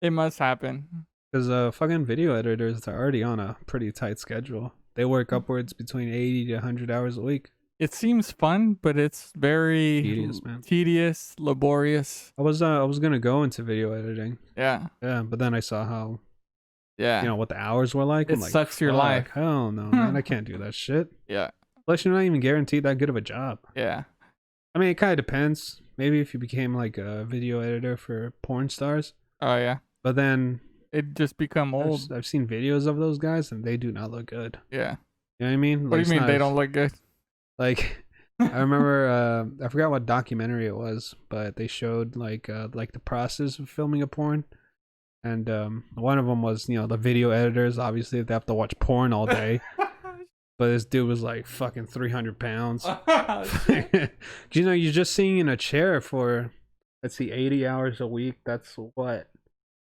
It must happen. Because fucking video editors are already on a pretty tight schedule. They work upwards between 80 to 100 hours a week. It seems fun, but it's very tedious, man. Tedious, laborious. I was gonna go into video editing. Yeah. Yeah, but then I saw how. Yeah. You know what the hours were like. It sucks your life. Hell no, man! I can't do that shit. Yeah. Plus, you're not even guaranteed that good of a job. Yeah. I mean, it kind of depends. Maybe if you became like a video editor for porn stars. Oh yeah. But then it just become old. I've seen videos of those guys and they do not look good. Yeah. You know what I mean? What do you mean they don't look good? Like, I remember, I forgot what documentary it was, but they showed like the process of filming a porn. And one of them was, the video editors, obviously, they have to watch porn all day. But this dude was like fucking 300 pounds. You're just sitting in a chair for, let's see, 80 hours a week. That's what?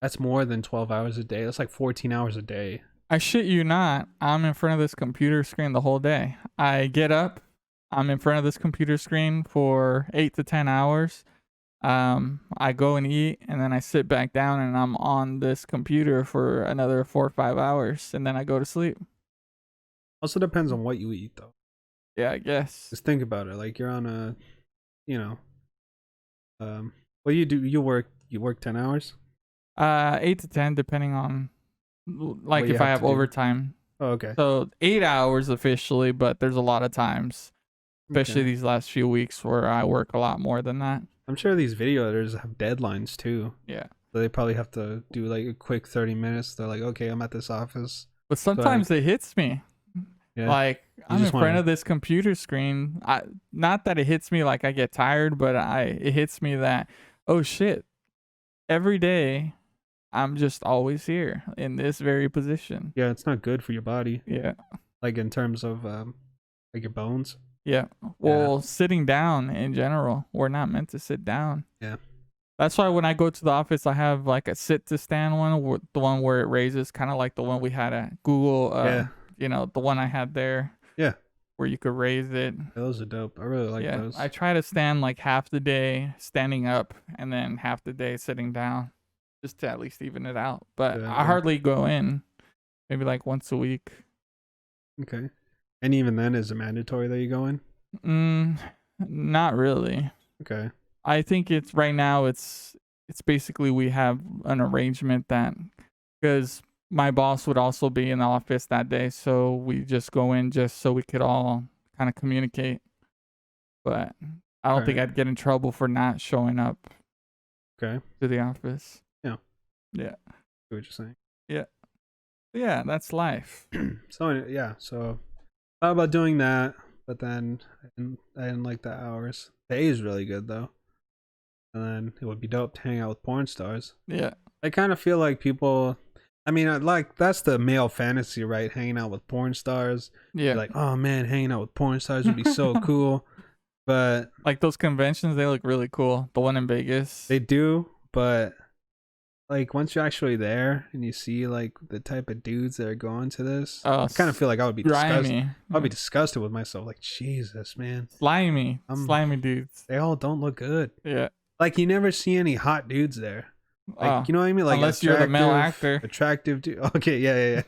That's more than 12 hours a day. That's like 14 hours a day. I shit you not. I'm in front of this computer screen the whole day. I get up. I'm in front of this computer screen for 8 to 10 hours. I go and eat, and then I sit back down, and I'm on this computer for another 4 or 5 hours, and then I go to sleep. Also depends on what you eat, though. Yeah, I guess. Just think about it. Like you're on a, what do you do? You work 10 hours? 8 to 10, depending on, like, if I have overtime. Oh, okay. So 8 hours officially, but there's a lot of times, especially these last few weeks, where I work a lot more than that. I'm sure these video editors have deadlines too. Yeah. So they probably have to do like a quick 30 minutes. They're like, okay, I'm at this office. But sometimes it hits me. Yeah. Like, I'm in front of this computer screen. Not that it hits me like I get tired, but it hits me that, oh shit, every day I'm just always here in this very position. Yeah, it's not good for your body. Yeah. Like in terms of like your bones. Yeah. Well, sitting down in general, we're not meant to sit down. Yeah. That's why when I go to the office, I have like a sit to stand one, the one where it raises, kind of like the one we had at Google. Yeah. The one I had there Yeah. where you could raise it. Those are dope. I really like Yeah, those. I try to stand like half the day standing up and then half the day sitting down, just to at least even it out. But Yeah, I hardly go in, maybe like once a week. Okay. And even then, is it mandatory that you go in? Not really. Okay. I think it's right now. It's basically we have an arrangement that because my boss would also be in the office that day, so we just go in just so we could all kind of communicate. But I don't think Alright. I'd get in trouble for not showing up Okay. to the office. Yeah. Yeah. See what you're saying. Yeah, that's life. So yeah. So thought about doing that, but then I didn't like the hours. The A is really good though. And then it would be dope to hang out with porn stars. Yeah. I kind of feel like people. I mean, that's the male fantasy, right? Hanging out with porn stars. Yeah. You're like, oh man, hanging out with porn stars would be so cool. But like those conventions, they look really cool. The one in Vegas. they do, but like once you're actually there and you see like the type of dudes that are going to this, I kind of feel like I would be disgusted. Grimy. I'd be disgusted with myself. Like, Jesus, man. Slimy dudes. They all don't look good. Yeah. Like you never see any hot dudes there. Like you know what I mean? Like unless you're the male actor. Attractive dude. Okay, yeah.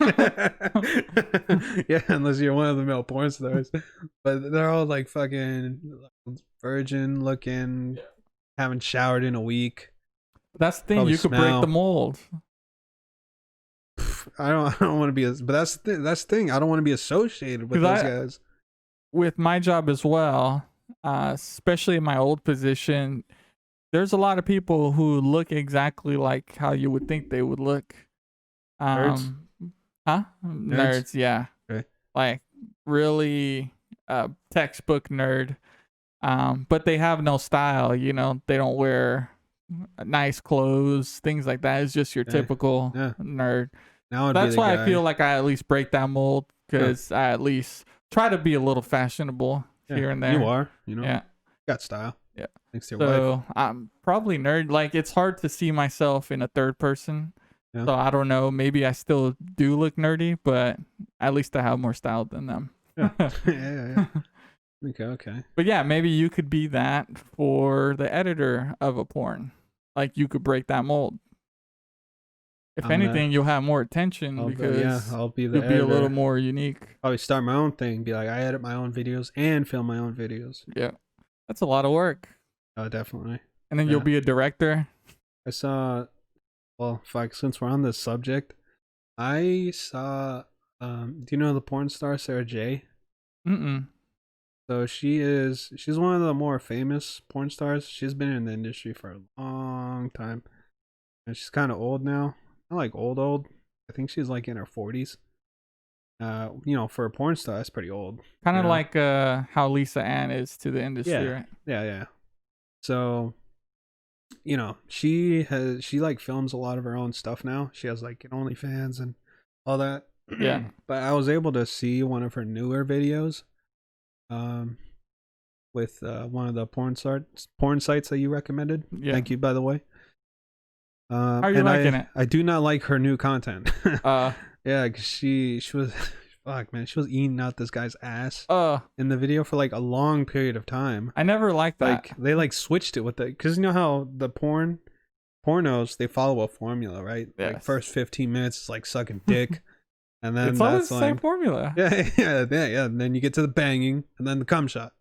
Yeah, unless you're one of the male porn stars. But they're all like fucking virgin looking, haven't showered in a week. That's the thing. Probably You could break the mold. I don't want to be, but that's the thing. I don't want to be associated with those guys. With my job as well, especially in my old position, there's a lot of people who look exactly like how you would think they would look. Nerds? Huh? Nerds, yeah. Okay. Like really textbook nerd. But they have no style, you know. They don't wear nice clothes, things like that. It's just your typical nerd. That's why I feel like I at least break that mold because I at least try to be a little fashionable here and there. You are, you know. Yeah. Got style. Yeah. Thanks to your wife. So I'm probably nerd. Like it's hard to see myself in a third person. Yeah. So I don't know. Maybe I still do look nerdy, but at least I have more style than them. Yeah. Okay. But yeah, maybe you could be that for the editor of a porn. Like you could break that mold. If anything, you'll have more attention because I'll be the you'll editor. be a little more unique. Probably start my own thing. Be like, I edit my own videos and film my own videos. Yeah. That's a lot of work. Oh, definitely. And then you'll be a director. I saw, well, since we're on this subject, I saw, do you know the porn star Sarah J? Mm-mm. So she's one of the more famous porn stars. She's been in the industry for a long time. And she's kind of old now. Not like old. I think she's like in her 40s. You know, for a porn star, that's pretty old. Kind of like how Lisa Ann is to the industry, right? Yeah. So, you know, she like films a lot of her own stuff now. She has like an OnlyFans and all that. Yeah. But I was able to see one of her newer videos, with one of the porn sites that you recommended. Yeah. Thank you, by the way. How are you liking it? I do not like her new content. Yeah, because she was, fuck man, she was eating out this guy's ass in the video for like a long period of time. I never liked that. Like they like switched it with the, because you know how the pornos, they follow a formula, right? Yes. Like first 15 minutes is like sucking dick, and then it's always the same formula. Yeah. And then you get to the banging, and then the cum shot.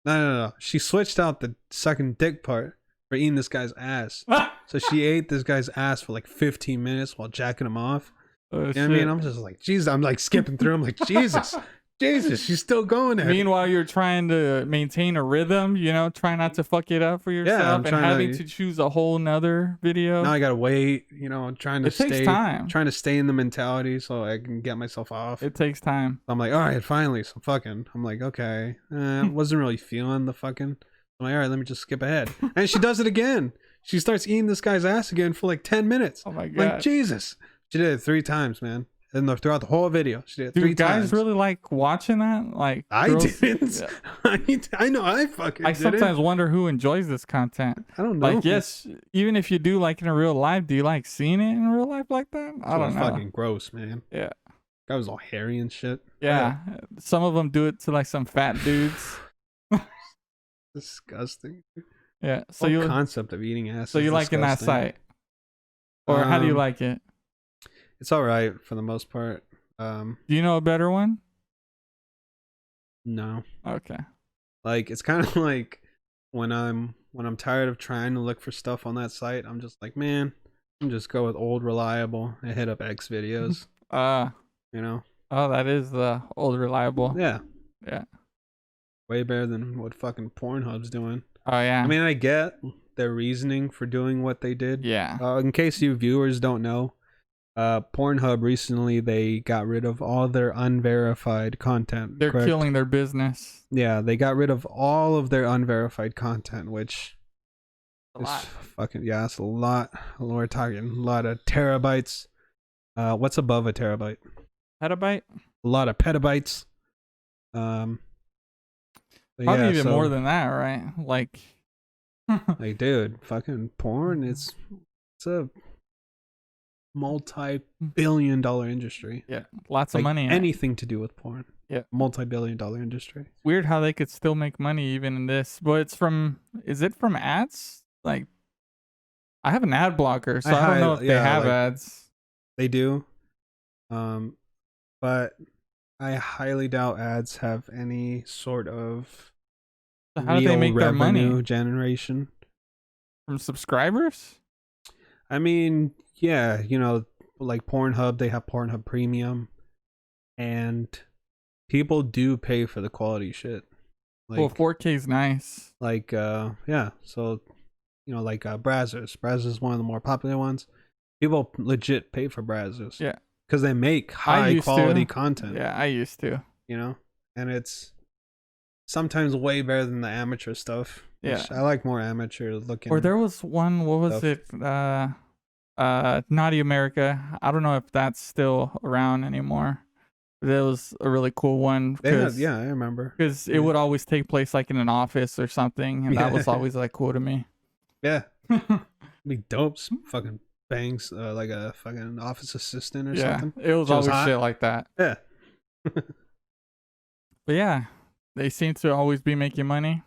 No. She switched out the sucking dick part for eating this guy's ass. So she ate this guy's ass for like 15 minutes while jacking him off. Oh, you know what I mean? I'm just like, Jesus. I'm like skipping through. I'm like, Jesus, she's still going there. Meanwhile, you're trying to maintain a rhythm, you know, try not to fuck it up for yourself, and having to choose a whole nother video. Now I gotta wait, you know, trying to takes time. Trying to stay in the mentality so I can get myself off. It takes time. I'm like, all right, finally, some fucking. I'm like, okay, wasn't really feeling the fucking. I'm like, all right, let me just skip ahead. And she does it again. She starts eating this guy's ass again for like 10 minutes. Oh my God. Like, Jesus. She did it 3 times, man. and throughout the whole video, she did it 3 Do guys times. really like watching that? Like I girls, didn't. yeah. I know I fucking I didn't. sometimes wonder who enjoys this content. I don't know. Like, yes, even if you do like it in real life, do you like seeing it in real life like that? I don't know. Fucking gross, man. Yeah. Guy was all hairy and shit. Yeah. Some of them do it to like some fat dudes. Disgusting. Yeah. So The you concept of eating ass. So you liking that site? Or how do you like it? It's all right for the most part. Do you know a better one? No. Okay. Like it's kind of like when I'm tired of trying to look for stuff on that site, I'm just like, man, I'm just go with old reliable and hit up X videos. You know? Oh, that is the old reliable. Yeah. Yeah. Way better than what fucking Pornhub's doing. Oh yeah. I mean, I get their reasoning for doing what they did. Yeah. In case you viewers don't know, Pornhub recently they got rid of all their unverified content. They're killing their business. Yeah, they got rid of all of their unverified content, which is fucking it's a lot. We're talking a lot of terabytes. What's above a terabyte? Petabyte? A lot of petabytes. Probably even more than that, right? Like, like, dude, fucking porn. It's a multi-billion-dollar industry. Yeah, lots of money. Anything to do with porn. Yeah, multi-billion-dollar industry. Weird how they could still make money even in this, but it's from. Is it from ads? Like, I have an ad blocker, so I don't know if they have ads. They do, but I highly doubt ads have any sort of how do they make their money generation from subscribers? I mean, yeah, you know, like Pornhub, they have Pornhub Premium, and people do pay for the quality shit. Like, well, 4K is nice. Like, yeah, so you know, like Brazzers. Brazzers is one of the more popular ones. People legit pay for Brazzers. Yeah. Because they make high quality content. Yeah, I used to. You know? And it's sometimes way better than the amateur stuff. Yeah. I like more amateur looking. Or there was one, what was it? Naughty America. I don't know if that's still around anymore. That was a really cool one. Yeah, I remember. Because it would always take place like in an office or something. And that was always like cool to me. Yeah. Be dope. Fucking bangs like a fucking office assistant or something. It was always shit like that. Yeah. But yeah, they seem to always be making money.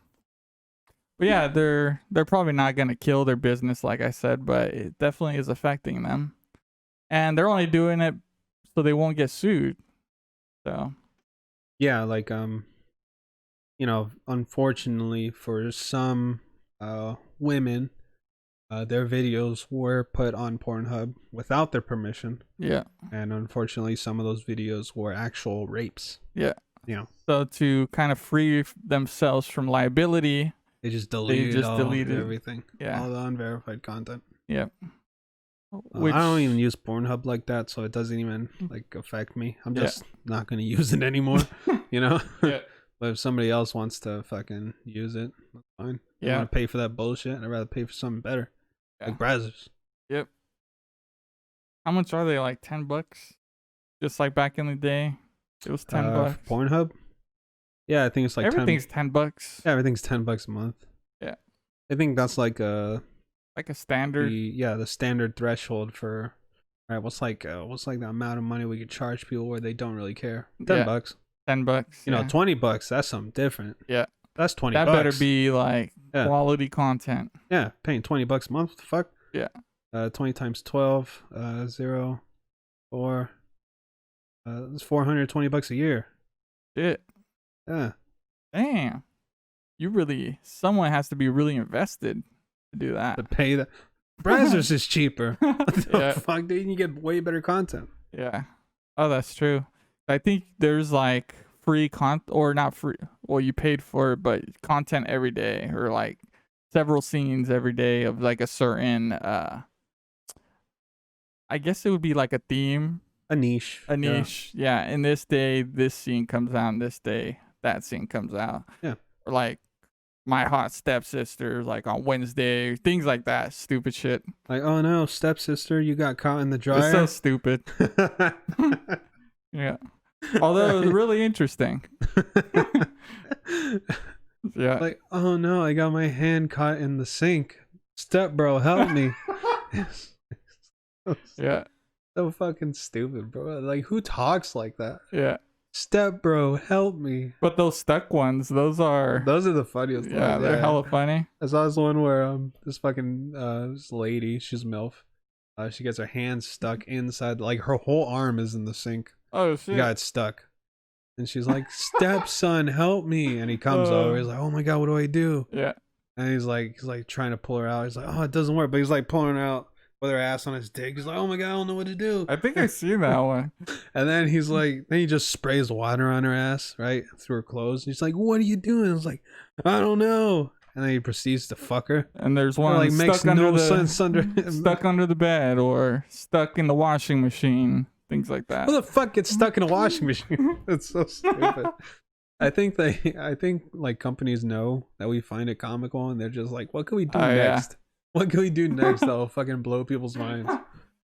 But yeah, they're probably not gonna kill their business, like I said, but it definitely is affecting them. And they're only doing it so they won't get sued. So yeah, like you know, unfortunately for some women, their videos were put on Pornhub without their permission. Yeah. And unfortunately, some of those videos were actual rapes. Yeah. You know. So to kind of free themselves from liability, they just deleted everything. Yeah. All the unverified content. Yep. I don't even use Pornhub like that, so it doesn't even like affect me. I'm just not gonna use it anymore. You know? Yeah. But if somebody else wants to fucking use it, that's fine. Yeah. I want to pay for that bullshit. I'd rather pay for something better. Like Brazzers. Yep. How much are they? Like $10? Just like back in the day, it was $10. Pornhub. Yeah, I think it's like everything's $10. Yeah, everything's $10 a month. Yeah. I think that's like a standard. The standard threshold for. All right, what's like the amount of money we could charge people where they don't really care? $10. $10. You know, $20. That's something different. Yeah. That's $20. That better be like quality content. Yeah, paying $20 a month. What the fuck? Yeah. 20 times 12, 0, 4. That's $420 a year. Shit. Yeah. Damn. Someone has to be really invested to do that. To pay that. Brazzers is cheaper. What the fuck, dude? You get way better content. Yeah. Oh, that's true. I think there's like free content, or not free. Well, you paid for it, but content every day, or like several scenes every day of like a certain. I guess it would be like a theme. A niche. Yeah. And this day, this scene comes out. And this day, that scene comes out. Yeah. Or like my hot stepsister like on Wednesday, things like that, stupid shit. Like, oh no, stepsister, you got caught in the It's so dryer. stupid. Yeah. Although it's really interesting. Yeah. Like, oh no, I got my hand caught in the sink. Step bro, help me. Yeah. So fucking stupid, bro. Like, who talks like that? Yeah. Step bro, help me. But those stuck ones, those are the funniest yeah, ones. they're hella funny. I saw this one where this fucking this lady, she's MILF. She gets her hand stuck inside, like her whole arm is in the sink. Oh She shit. got it stuck. And she's like, stepson, help me. And he comes over. He's like, oh my God, what do I do? Yeah. And he's like trying to pull her out. He's like, oh, it doesn't work. But he's like pulling her out with her ass on his dick. He's like, oh my God, I don't know what to do. I think I seen that one. And then he's like, then he just sprays water on her ass, right? Through her clothes. He's like, what are you doing? I was like, I don't know. And then he proceeds to fuck her. And there's one like makes no sense under stuck under the bed or stuck in the washing machine, things like that. Who the fuck gets stuck in a washing machine? It's so stupid. I think like companies know that we find it comical, and they're just like, what can we do next? What can we do next that'll fucking blow people's minds?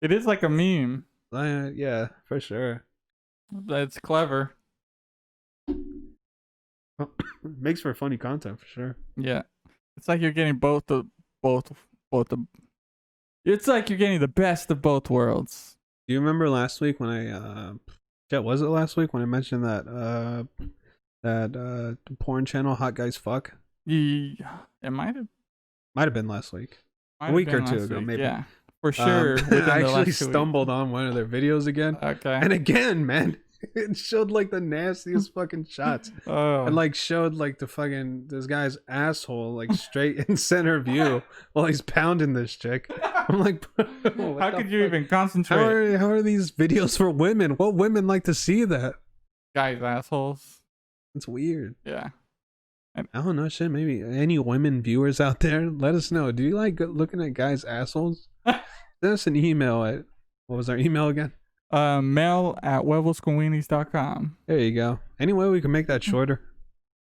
It is like a meme. Yeah, for sure. That's clever. Makes for funny content for sure. Yeah, it's like you're getting both the. It's like you're getting the best of both worlds. Do you remember last week when I was it last week when I mentioned that porn channel Hot Guys Fuck? It might have been last week. A week or two ago, maybe. Yeah, for sure. I actually stumbled on one of their videos again. Okay. And again, man, it showed like the nastiest fucking shots. And like showed like this guy's asshole like straight in center view while he's pounding this chick. I'm like, how could you even concentrate? How are these videos for women? What women like to see that? Guys, assholes. It's weird. Yeah. I don't know, shit. Maybe any women viewers out there, let us know. Do you like looking at guys' assholes? Send us an email at, what was our email again? mail@huevosconweenies.com. There you go. Any way we can make that shorter?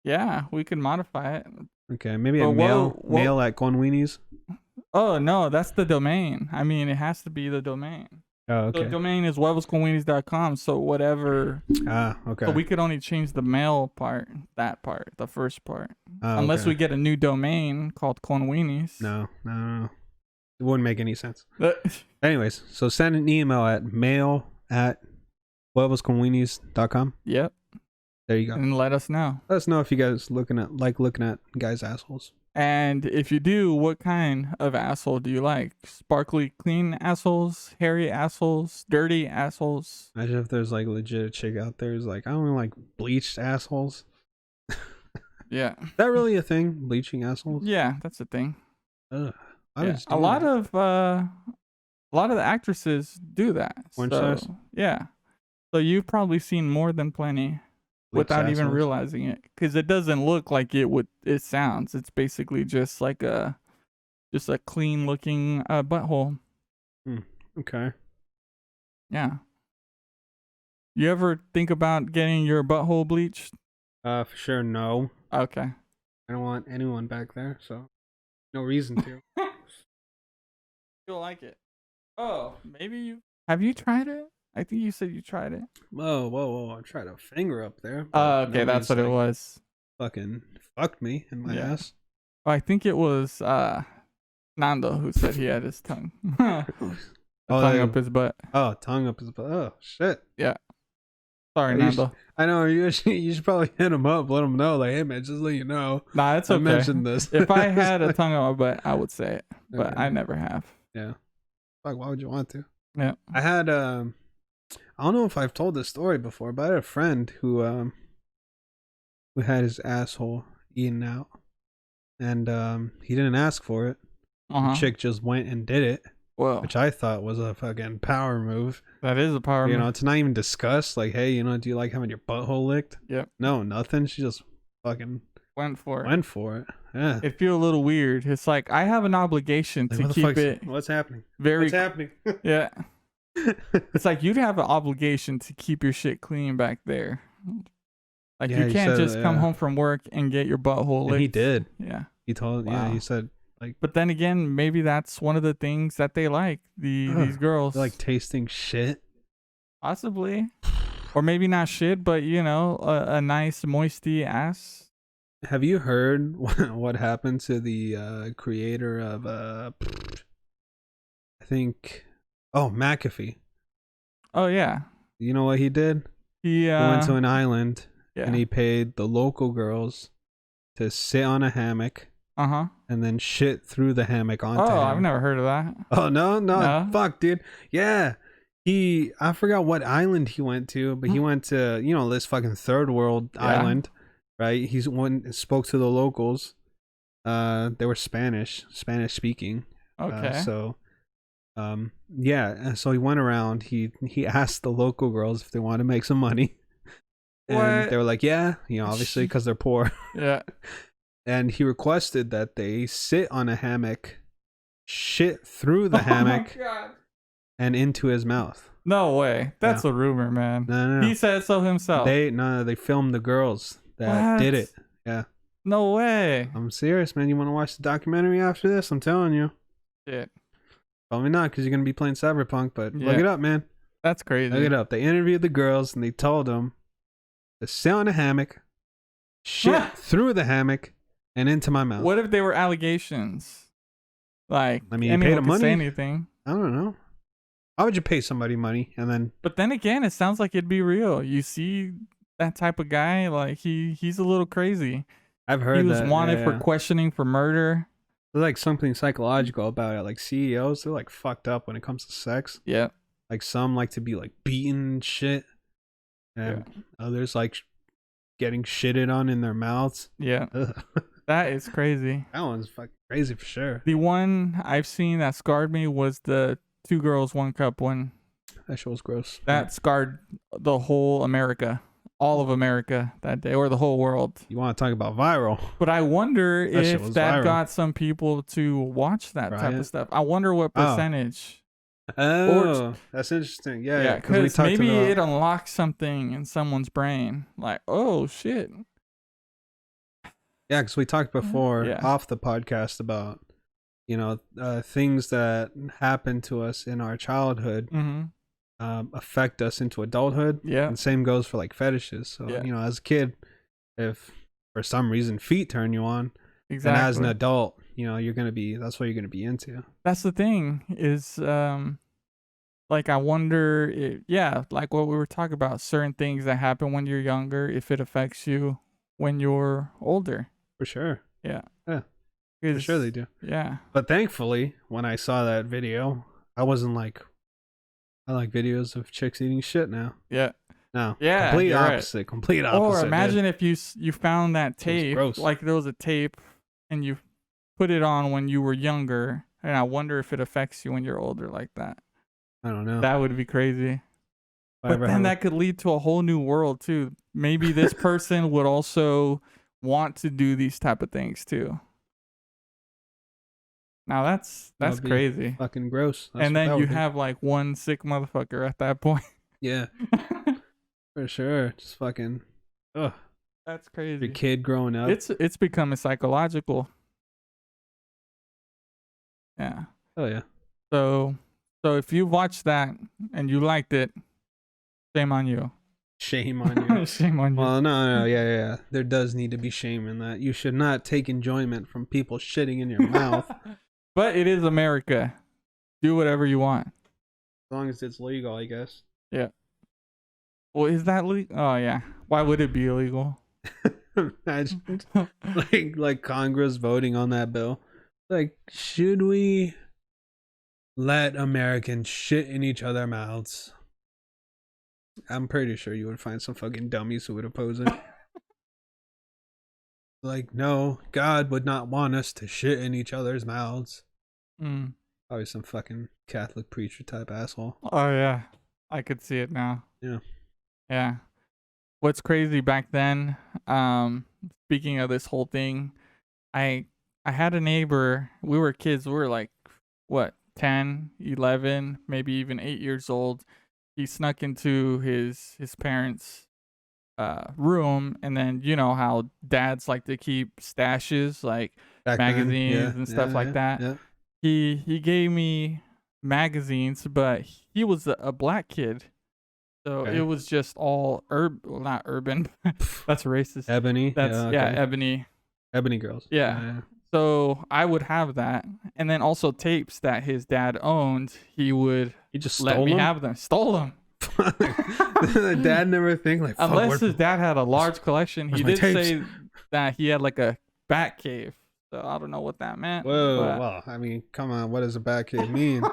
Yeah, we can modify it. Okay, maybe mail at Conweenies. Oh no, that's the domain. I mean, it has to be the domain. Oh, okay. The domain is huevosconweenies.com. So whatever. Okay. So we could only change the mail part, that part, the first part, unless okay. we get a new domain called Conweenies. No. It wouldn't make any sense. Anyways, so send an email at mail@huevosconweenies.com. Yep. There you go. And let us know. Let us know if you guys looking at guys' assholes. And if you do, what kind of asshole do you like? Sparkly clean assholes, hairy assholes, dirty assholes? Imagine if there's like legit a chick out there who's like, I don't like bleached assholes. Yeah. Is that really a thing? Bleaching assholes? Yeah, that's a thing. Ugh. Yeah. A lot of the actresses do that. Porn stars? Yeah. So you've probably seen more than plenty. Without even realizing it, because it doesn't look like it sounds. It's basically just like a clean looking butthole. Okay. Yeah. You ever think about getting your butthole bleached? For sure, no. Okay. I don't want anyone back there, so no reason to. You'll like it. Oh, maybe you have you tried it? I think you said you tried it. Whoa. I tried a finger up there. Okay, that's what it was. Fucking fucked me in my ass. I think it was Nando who said he had his tongue. Tongue up his butt. Oh, tongue up his butt. Oh, shit. Yeah. Sorry, Nando. I know, you should probably hit him up, let him know, like, hey, man, just let you know. Nah, it's okay. I mentioned this. If I had a tongue on my butt, I would say it. But I never have. Yeah. Fuck, why would you want to? Yeah. I had, I don't know if I've told this story before, but I had a friend who had his asshole eaten out, and he didn't ask for it. The chick just went and did it, which I thought was a fucking power move. That is a power move. You know, it's not even discussed. Like, hey, you know, do you like having your butthole licked? Yep. No, nothing. She just fucking went for it. Yeah. It feels a little weird. It's like I have an obligation to keep it. What's happening? What's happening? Yeah. It's like you'd have an obligation to keep your shit clean back there. Like Yeah, you he can't said, just come yeah. home from work and get your butthole licked. And he did. Yeah. He told, yeah, he Wow. said, like, But then again, maybe that's one of the things that they like. These they're like girls, tasting shit. possibly, or maybe not shit, but you know, a nice moisty ass. Have you heard what happened to the creator of I think, McAfee? Oh yeah, You know what he did? he He went to an island and yeah. he paid the local girls to sit on a hammock Uh huh. and then shit through the hammock onto Oh, I've him. never heard of that. Oh no, no, No. fuck, dude. Yeah. I forgot what island he went to, but he went to, this fucking third world Yeah. island, right? He's went and spoke to the locals. They were Spanish speaking. Okay. Yeah, and so he went around, he asked the local girls if they wanted to make some money. And they What? were like, yeah, obviously because they're poor. Yeah. And he requested that they sit on a hammock, shit through the hammock, Oh my god. and into his mouth. No way. That's a rumor, man. No. He said so himself. They filmed the girls that did it. Yeah. No way. I'm serious, man. You want to watch the documentary after this? I'm telling you. Shit. Probably not, because you're gonna be playing Cyberpunk. But Yeah. look it up, man. That's crazy. Look it up. They interviewed the girls and they told them to sit on a hammock, shit through the hammock, and into my mouth. What if they were allegations? Like, I mean, you anyone paid them could money. say anything. I don't know. How would you pay somebody money and then? But then again, it sounds like it'd be real. You see that type of guy, like he's a little crazy. I've heard he was that, wanted for questioning for murder. There's like something psychological about it. Like CEOs, they're like fucked up when it comes to sex. Yeah. Like some like to be like beaten and shit, and others like getting shitted on in their mouths. Yeah. That is crazy. That one's fucking crazy for sure. The one I've seen that scarred me was the 2 girls 1 cup one. That show was gross. That scarred the whole America, all of America that day, or the whole world. You want to talk about viral? But I wonder if that viral. got some people to watch that type of stuff. I wonder what percentage. Oh, that's interesting. Yeah, because maybe it unlocks something in someone's brain. Like, oh shit. Yeah, because we talked before off the podcast about things that happen to us in our childhood affect us into adulthood. Yeah, and same goes for like fetishes. So as a kid, if for some reason feet turn you on, and as an adult, you're gonna be that's what you're gonna be into. That's the thing is, like I wonder, like what we were talking about, certain things that happen when you're younger, if it affects you when you're older. For sure. Yeah. For sure they do. Yeah. But thankfully, when I saw that video, I wasn't like, I like videos of chicks eating shit now. Yeah. No. Yeah. Complete opposite. Right. Complete opposite. Or imagine if you found that tape, like there was a tape, and you put it on when you were younger, and I wonder if it affects you when you're older like that. I don't know. That would be crazy. But then that could lead to a whole new world too. Maybe this person would also want to do these type of things too. Now that's crazy. Fucking gross. And then you have like one sick motherfucker at that point. Yeah. For sure. Just fucking ugh. That's crazy. Your kid growing up. It's becoming psychological. Yeah. Oh yeah. So if you watched that and you liked it, shame on you. Shame on you. Shame on you. Well, no, yeah. There does need to be shame in that. You should not take enjoyment from people shitting in your mouth. But it is America. Do whatever you want. As long as it's legal, I guess. Yeah. Well, is that legal? Oh, yeah. Why would it be illegal? Imagine like Congress voting on that bill. Like, should we let Americans shit in each other's mouths? I'm pretty sure you would find some fucking dummies who would oppose it. Like, no, God would not want us to shit in each other's mouths. Probably some fucking Catholic preacher type asshole. Oh, yeah. I could see it now. Yeah. Yeah. What's crazy back then, speaking of this whole thing, I had a neighbor. We were kids. We were like, what, 10, 11, maybe even 8 years old. He snuck into his parents' room, and then you know how dads like to keep stashes like Back then, yeah, magazines and stuff yeah, like yeah, that. yeah. He gave me magazines, but he was a black kid, so it Okay. was just all well, not urban. That's racist. Ebony, That's yeah, yeah, okay. ebony. Ebony girls. Yeah. Yeah, So I would have that, and then also tapes that his dad owned. He would he just let stole me them. have them. Stole them. Dad never think like, fuck, Unless his dad had a large collection. where's He my did tapes? say that he had like a bat cave. So I don't know what that meant. Whoa, But well, I mean, come on, what does a bat cave mean?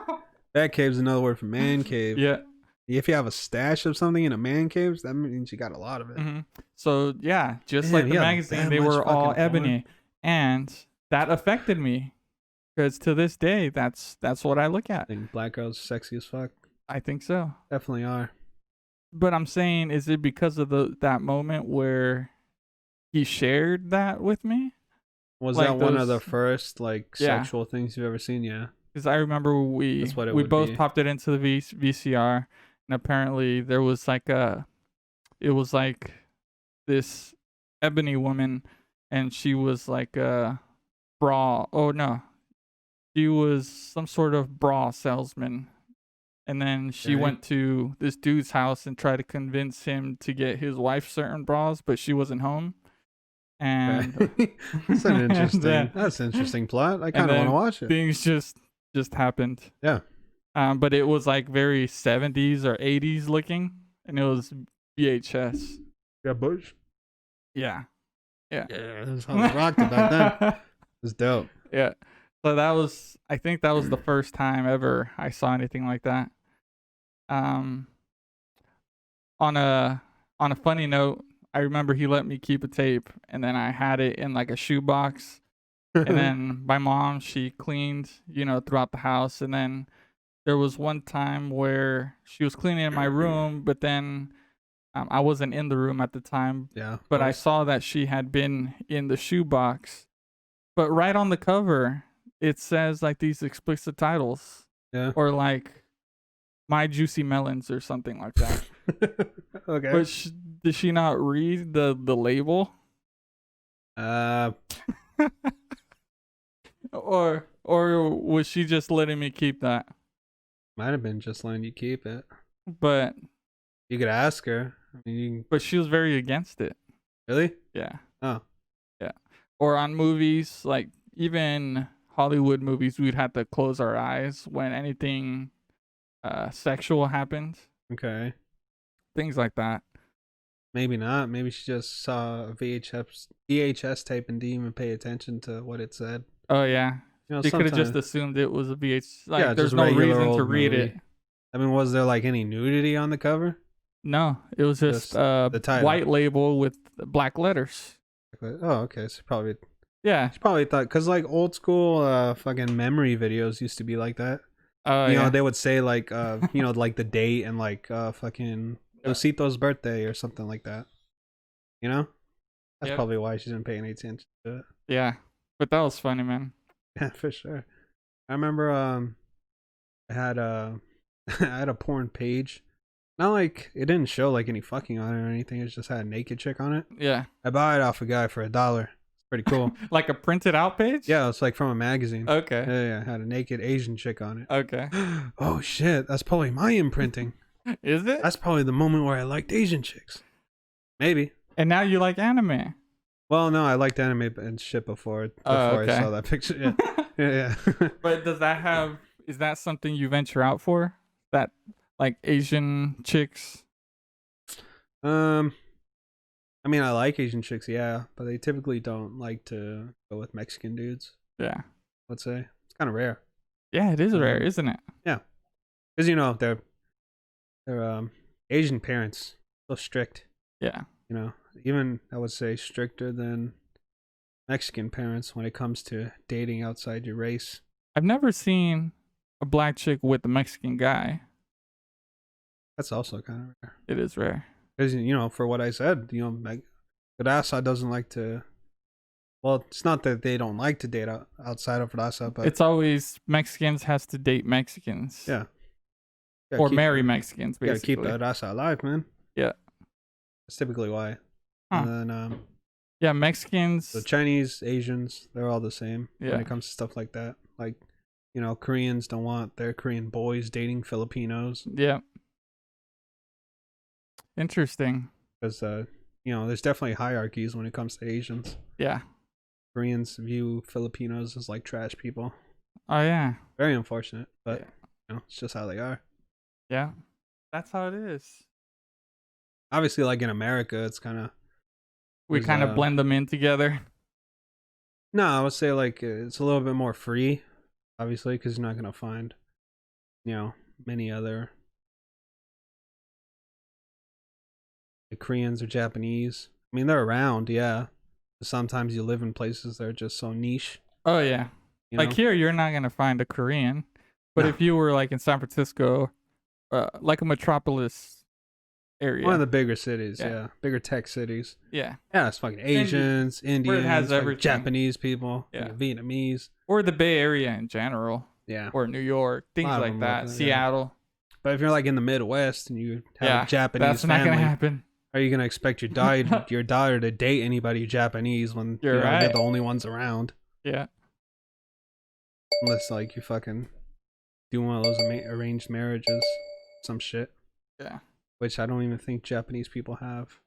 Bat cave's another word for man cave. yeah. If you have a stash of something in a man cave, that means you got a lot of it. hmm So yeah, just Damn, like he the had magazine, that they much were all fucking porn. ebony, and that affected me because to this day, that's what I look I at. think black girls are sexy as fuck. I think so. Definitely are. But I'm saying, is it because of that moment where he shared that with me? Was Like that one of the those, first like yeah. sexual things you've ever seen? Yeah, Because I remember that's what it we would both be. popped it into the VCR, and apparently there was like it was like this ebony woman, and she was like a bra. Oh no, she was some sort of bra salesman. And then she Okay. went to this dude's house and tried to convince him to get his wife certain bras, but she wasn't home. And Okay. That's an interesting. then, That's an interesting plot. I and kind of want to then watch it. things just happened. Yeah. But it was like very 70s or 80s looking, and it was VHS. Got Bush. Yeah. Yeah. Yeah, that's how they rocked it back then. It's dope. Yeah. So I think that was the first time ever I saw anything like that. Um, on a funny note, I remember he let me keep a tape, and then I had it in like a shoebox. And then my mom, she cleaned, throughout the house. And then there was one time where she was cleaning in my room, but then I wasn't in the room at the time. Yeah. But I saw that she had been in the shoebox. But right on the cover, it says like these explicit titles. Yeah. Or like My Juicy Melons or something like that. Okay. But did she not read the label? Or was she just letting me keep that? Might have been just letting you keep it. But You could ask her. I mean, you but she was very against it. really? Yeah. Oh. Yeah. Or on movies, like even Hollywood movies, we'd have to close our eyes when anything sexual happened. Okay. Things like that. Maybe not. Maybe she just saw a VHS tape and didn't even pay attention to what it said. Oh yeah. You know, She could have just sometimes. assumed it was a VH. Like Yeah, there's just no regular reason to old read movie. it. I mean, was there like any nudity on the cover? No, it was just the title. white label with black letters. Oh, okay. So probably Yeah. she probably thought because like old school fucking memory videos used to be like that. Oh You yeah. know, they would say like like the date and like fucking Osito's birthday or something like that. You know? That's Yep. probably why she didn't pay any attention to it. Yeah. But that was funny, man. Yeah, for sure. I remember I had a I had a porn page. Not like it didn't show like any fucking on it or anything. It just had a naked chick on it. Yeah. I bought it off a guy for $1. It's pretty cool. Like a printed out page? Yeah, it's like from a magazine. Okay. Yeah, had a naked Asian chick on it. Okay. Oh shit, that's probably my imprinting. Is it? That's probably the moment where I liked Asian chicks. Maybe. And now you like anime. Well, no, I liked anime and shit before okay. I saw that picture. Yeah. Yeah. But is that something you venture out for? That like Asian chicks? I mean, I like Asian chicks, yeah, but they typically don't like to go with Mexican dudes. Yeah. Let's say it's kind of rare. Yeah, it is rare, isn't it? Yeah, because they're Asian parents, so strict. Yeah. Even I would say stricter than Mexican parents when it comes to dating outside your race. I've never seen a black chick with a Mexican guy. That's also kind of rare. It is rare. Because for what I said, Rasa doesn't like to. Well, it's not that they don't like to date outside of Rasa, but it's always Mexicans has to date Mexicans. Yeah. Or marry Mexicans, basically. Gotta keep the Rasa alive, man. Yeah. That's typically why. Huh. And then Yeah, the Mexicans. Chinese, Asians, they're all the same when Yeah. it comes to stuff like that. Like, Koreans don't want their Korean boys dating Filipinos Yeah. Interesting. because there's definitely hierarchies when it comes to Asians. Yeah. Koreans view Filipinos as like trash people. Oh yeah. Very unfortunate, but Yeah. it's just how they are. Yeah. That's how it is. Obviously, like in America, it's kind of We kind of blend them in together. no. I would say like it's a little bit more free, obviously, because you're not gonna find many other like Koreans or Japanese. I mean, they're around, yeah. Sometimes you live in places that are just so niche. Oh yeah. Like know? here, you're not gonna find a Korean, but No. if you were like in San Francisco, like a metropolis area, One of the bigger cities, yeah. Bigger tech cities. Yeah. Yeah, it's fucking Asians, Indians, has everything. Japanese people, Yeah. Vietnamese. Or the Bay Area in general. Yeah. Or New York, things like that. Yeah. Seattle. But if you're like in the Midwest and you have a Japanese that's family, not gonna happen. How are you gonna expect your daughter to date anybody Japanese when You're right. they're the only ones around? Yeah. Unless like you fucking do one of those arranged marriages, some shit. Yeah. Which I don't even think Japanese people have.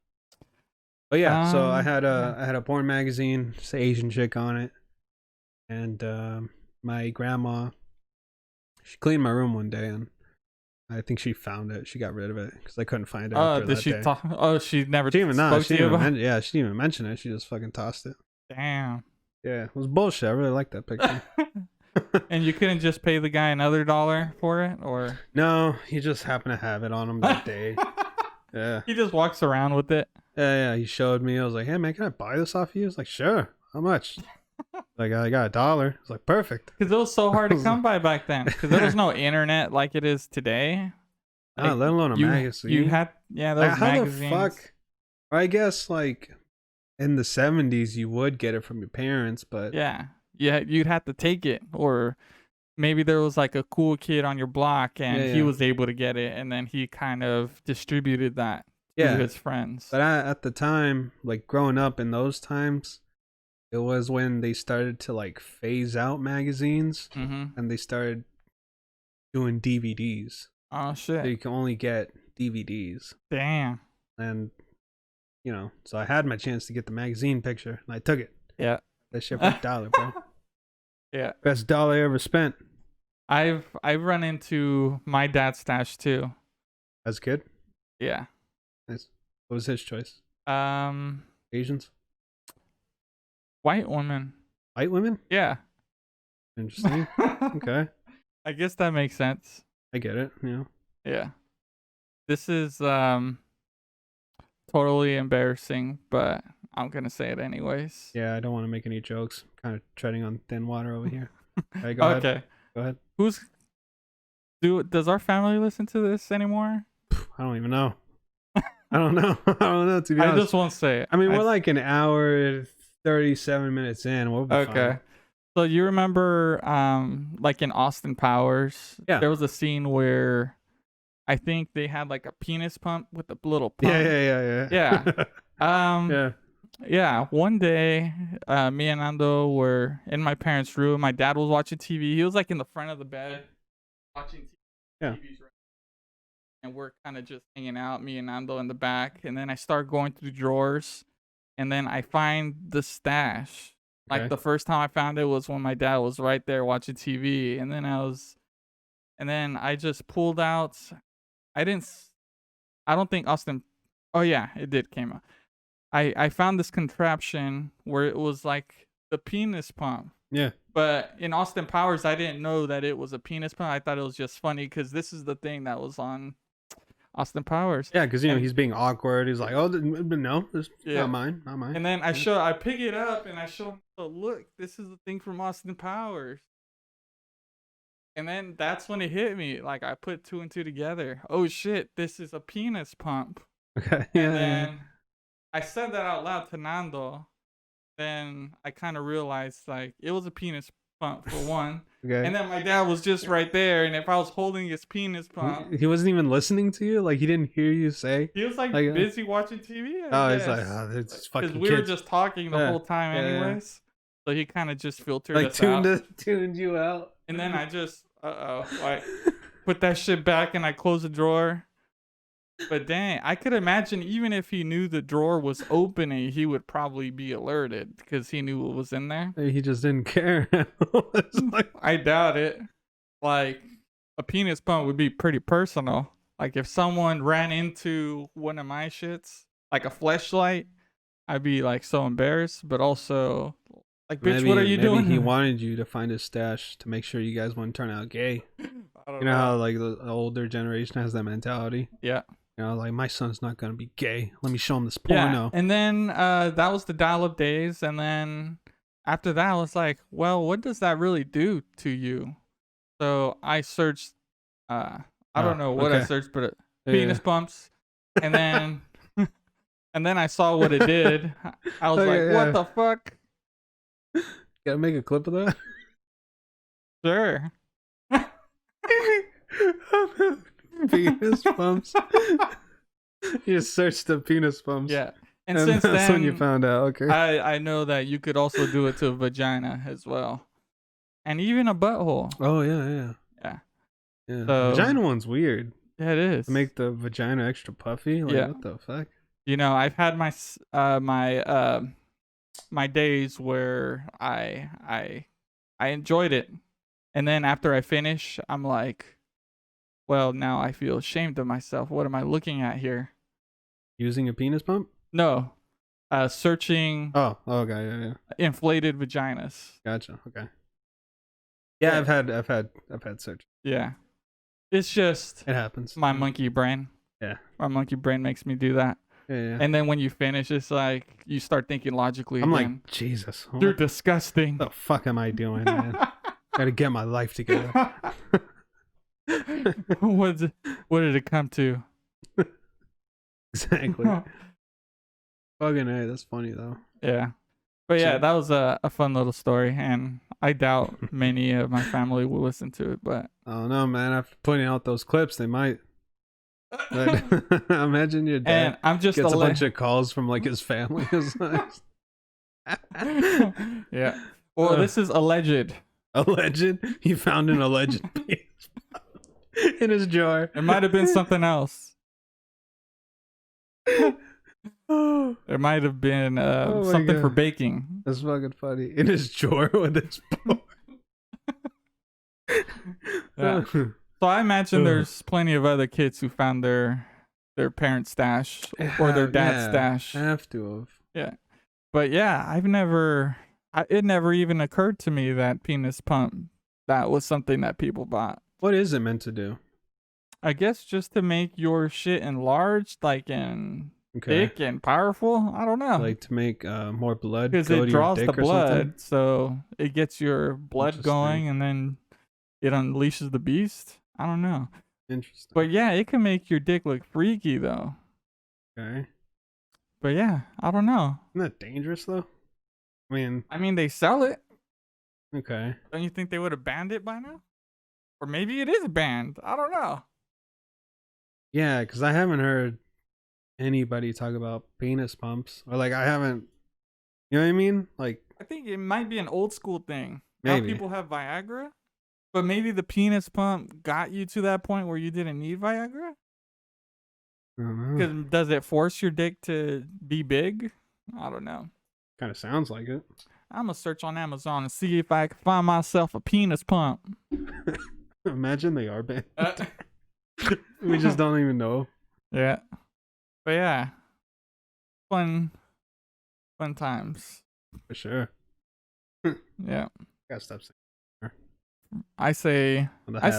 But yeah, so I had a porn magazine, it's an Asian chick on it, and my grandma, she cleaned my room one day and I think she found it. She got rid of it because I couldn't find it. Oh, did she talk? Oh, she never. She didn't even She didn't even mention it. She just fucking tossed it. Damn. Yeah, it was bullshit. I really like that picture. And you couldn't just pay the guy another $1 for it, or no, he just happened to have it on him that day. Yeah. He just walks around with it. Yeah. He showed me. I was like, "Hey man, can I buy this off you?" He was like, "Sure. How much?" Like, I got $1. I was like, "Perfect." Because it was so hard to come by back then. Because there was no internet like it is today. Like, let alone a magazine. You had those magazines. How the fuck? I guess like in the 70s you would get it from your parents, but yeah, you'd have to take it, or maybe there was like a cool kid on your block and he was able to get it, and then he kind of distributed that to his friends. But at the time, like growing up in those times, it was when they started to like phase out magazines, and they started doing DVDs. Oh shit! So you can only get DVDs. Damn. And so I had my chance to get the magazine picture, and I took it. Yeah. That shit for $1, bro. Yeah. Best dollar I ever spent. I've run into my dad's stash too. As a kid? Yeah. Nice. What was his choice? Asians? White women. White women? Yeah. Interesting. Okay. I guess that makes sense. I get it, Yeah. This is totally embarrassing, but I'm gonna say it anyways. Yeah, I don't want to make any jokes. Kind of treading on thin water over here. Right, go ahead. Go ahead. Does our family listen to this anymore? I don't even know. I don't know. I don't know, to be honest. I just won't say it. I mean, we're like an hour 37 minutes in. We'll be fine. So you remember like in Austin Powers, there was a scene where I think they had like a penis pump with a little pump. Yeah. Yeah. One day, me and Nando were in my parents' room. My dad was watching TV. He was like in the front of the bed watching TV. Yeah. And we're kind of just hanging out, me and Nando in the back. And then I start going through drawers, and then I find the stash. Like the first time I found it was when my dad was right there watching TV, and then I just pulled out. I don't think Austin. Oh yeah, it did came out. I found this contraption where it was like the penis pump. Yeah. But in Austin Powers, I didn't know that it was a penis pump. I thought it was just funny because this is the thing that was on Austin Powers. Yeah, because he's being awkward. He's like, "Oh, no, it's not mine, not mine." And then I pick it up and I show him, "Oh, look, this is the thing from Austin Powers." And then that's when it hit me. Like I put two and two together. Oh shit, this is a penis pump. Okay. And then I said that out loud to Nando. Then I kind of realized like it was a penis pump for one. Okay. And then my dad was just right there, and if I was holding his penis pump, He wasn't even listening to you. Like he didn't hear you say. he was like Like, busy watching TV, I oh, he's like, guess. oh, they're just Because fucking we were kids. just talking the Yeah, whole time, yeah. anyways. So he kind of just filtered Like us out. tuned you out. And then I just, like, put that shit back and I closed the drawer. But dang, I could imagine even if he knew the drawer was opening, he would probably be alerted because he knew what was in there. He just didn't care. Like, I doubt it. Like, a penis pump would be pretty personal. Like, if someone ran into one of my shits, like a fleshlight, I'd be like so embarrassed, but also like, bitch, what are you doing? Maybe he wanted you to find his stash to make sure you guys wouldn't turn out gay. I don't You know how like the older generation has that mentality. Yeah. You know, like my son's not gonna be gay. Let me show him this Yeah. porno. And then that was the dial-up days, and then after that, I was like, well, what does that really do to you? So I searched. I don't know what I searched, but penis pumps, and then and then I saw what it did. I was like, what the fuck? Gotta make a clip of that. Sure. Penis pumps. You just searched the penis pumps. Yeah. And And since that's then, when you found out. Okay. I know that you could also do it to a vagina as well, and even a butthole. Oh yeah. So, the vagina one's weird. Yeah, it is. To make the vagina extra puffy. Like, what the fuck? You know, I've had my my days where I enjoyed it, and then after I finish, I'm like, well, now I feel ashamed of myself. What am I looking at here? Using a penis pump? No, searching. Oh, okay, yeah. Inflated vaginas. Gotcha. Okay. Yeah, I've had search. Yeah, it's just it happens. My monkey brain. Yeah, my monkey brain makes me do that. Yeah. And then when you finish, it's like you start thinking logically. I'm again. like, Jesus, You're disgusting. What the fuck am I doing, man? Gotta get my life together. What did it come to? Exactly. Fucking A, that's funny though. Yeah. But yeah, that was a fun little story, and I doubt many of my family will listen to it, but I don't know, man. After pointing out those clips, they might. But imagine your dad and I'm just gets a bunch of calls from like his family. Yeah. Well, this is alleged. Alleged? He found an alleged piece in his drawer. It might have been something else. There might have been something for baking. That's fucking funny. In his drawer with his porn. Yeah. So I imagine there's plenty of other kids who found their parents' stash or their dad's stash. Have to have. Yeah. But yeah, it never even occurred to me that penis pump, that was something that people bought. What is it meant to do? I guess just to make your shit enlarged, like thick and powerful. I don't know. Like to make more blood. Because it draws the blood, so it gets your blood going, and then it unleashes the beast. I don't know. Interesting. But yeah, it can make your dick look freaky though. Okay. But yeah, I don't know. Isn't that dangerous though? I mean, they sell it. Okay. Don't you think they would have banned it by now? Or maybe it is banned. I don't know. Yeah, because I haven't heard anybody talk about penis pumps, or like I haven't. You know what I mean? Like, I think it might be an old school thing. Maybe. Now people have Viagra, but maybe the penis pump got you to that point where you didn't need Viagra. I don't know. Because does it force your dick to be big? I don't know. Kind of sounds like it. I'm gonna search on Amazon and see if I can find myself a penis pump. Imagine they are banned. We just don't even know. Yeah. But yeah. Fun times. For sure. Yeah. Gotta stop saying. I say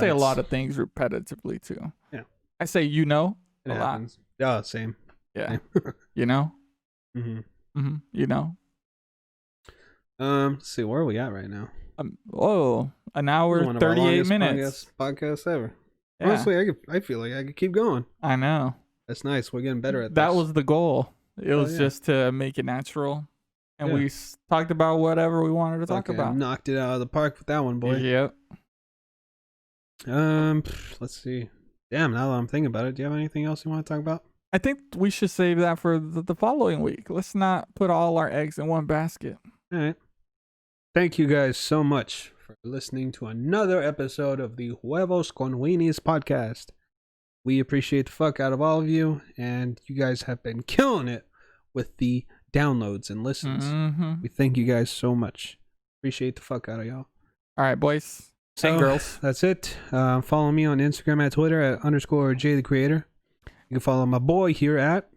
a lot of things repetitively too. Yeah. I say it a happens. Lot. Yeah, same. Yeah. Same. You know? You know? Let's see, where are we at right now? An hour, 38 minutes. Podcast ever. Yeah. Honestly, I feel like I could keep going. I know. That's nice. We're getting better at this. That was the goal. It was just to make it natural. and Yeah. we talked about whatever we wanted to talk Fucking about. knocked it out of the park with that one, boy. Yep. Let's see. Damn, now that I'm thinking about it, do you have anything else you want to talk about? I think we should save that for the following week. Let's not put all our eggs in one basket. All right. Thank you guys so much for listening to another episode of the Huevos con Weenies podcast. We appreciate the fuck out of all of you, and you guys have been killing it with the downloads and listens. Mm-hmm. We thank you guys so much. Appreciate the fuck out of y'all. All right, boys and girls. That's it. Follow me on Instagram at Twitter at _J the Creator. You can follow my boy here at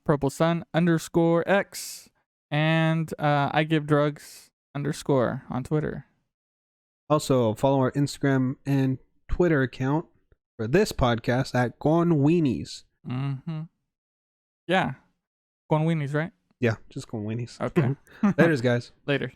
Purple Sun _X. And I give drugs _ on Twitter. Also follow our Instagram and Twitter account for this podcast at Gone Weenies. Mm-hmm. Yeah. Gone Weenies, right? Yeah, just Gone Weenies. Okay. Later, guys. Later.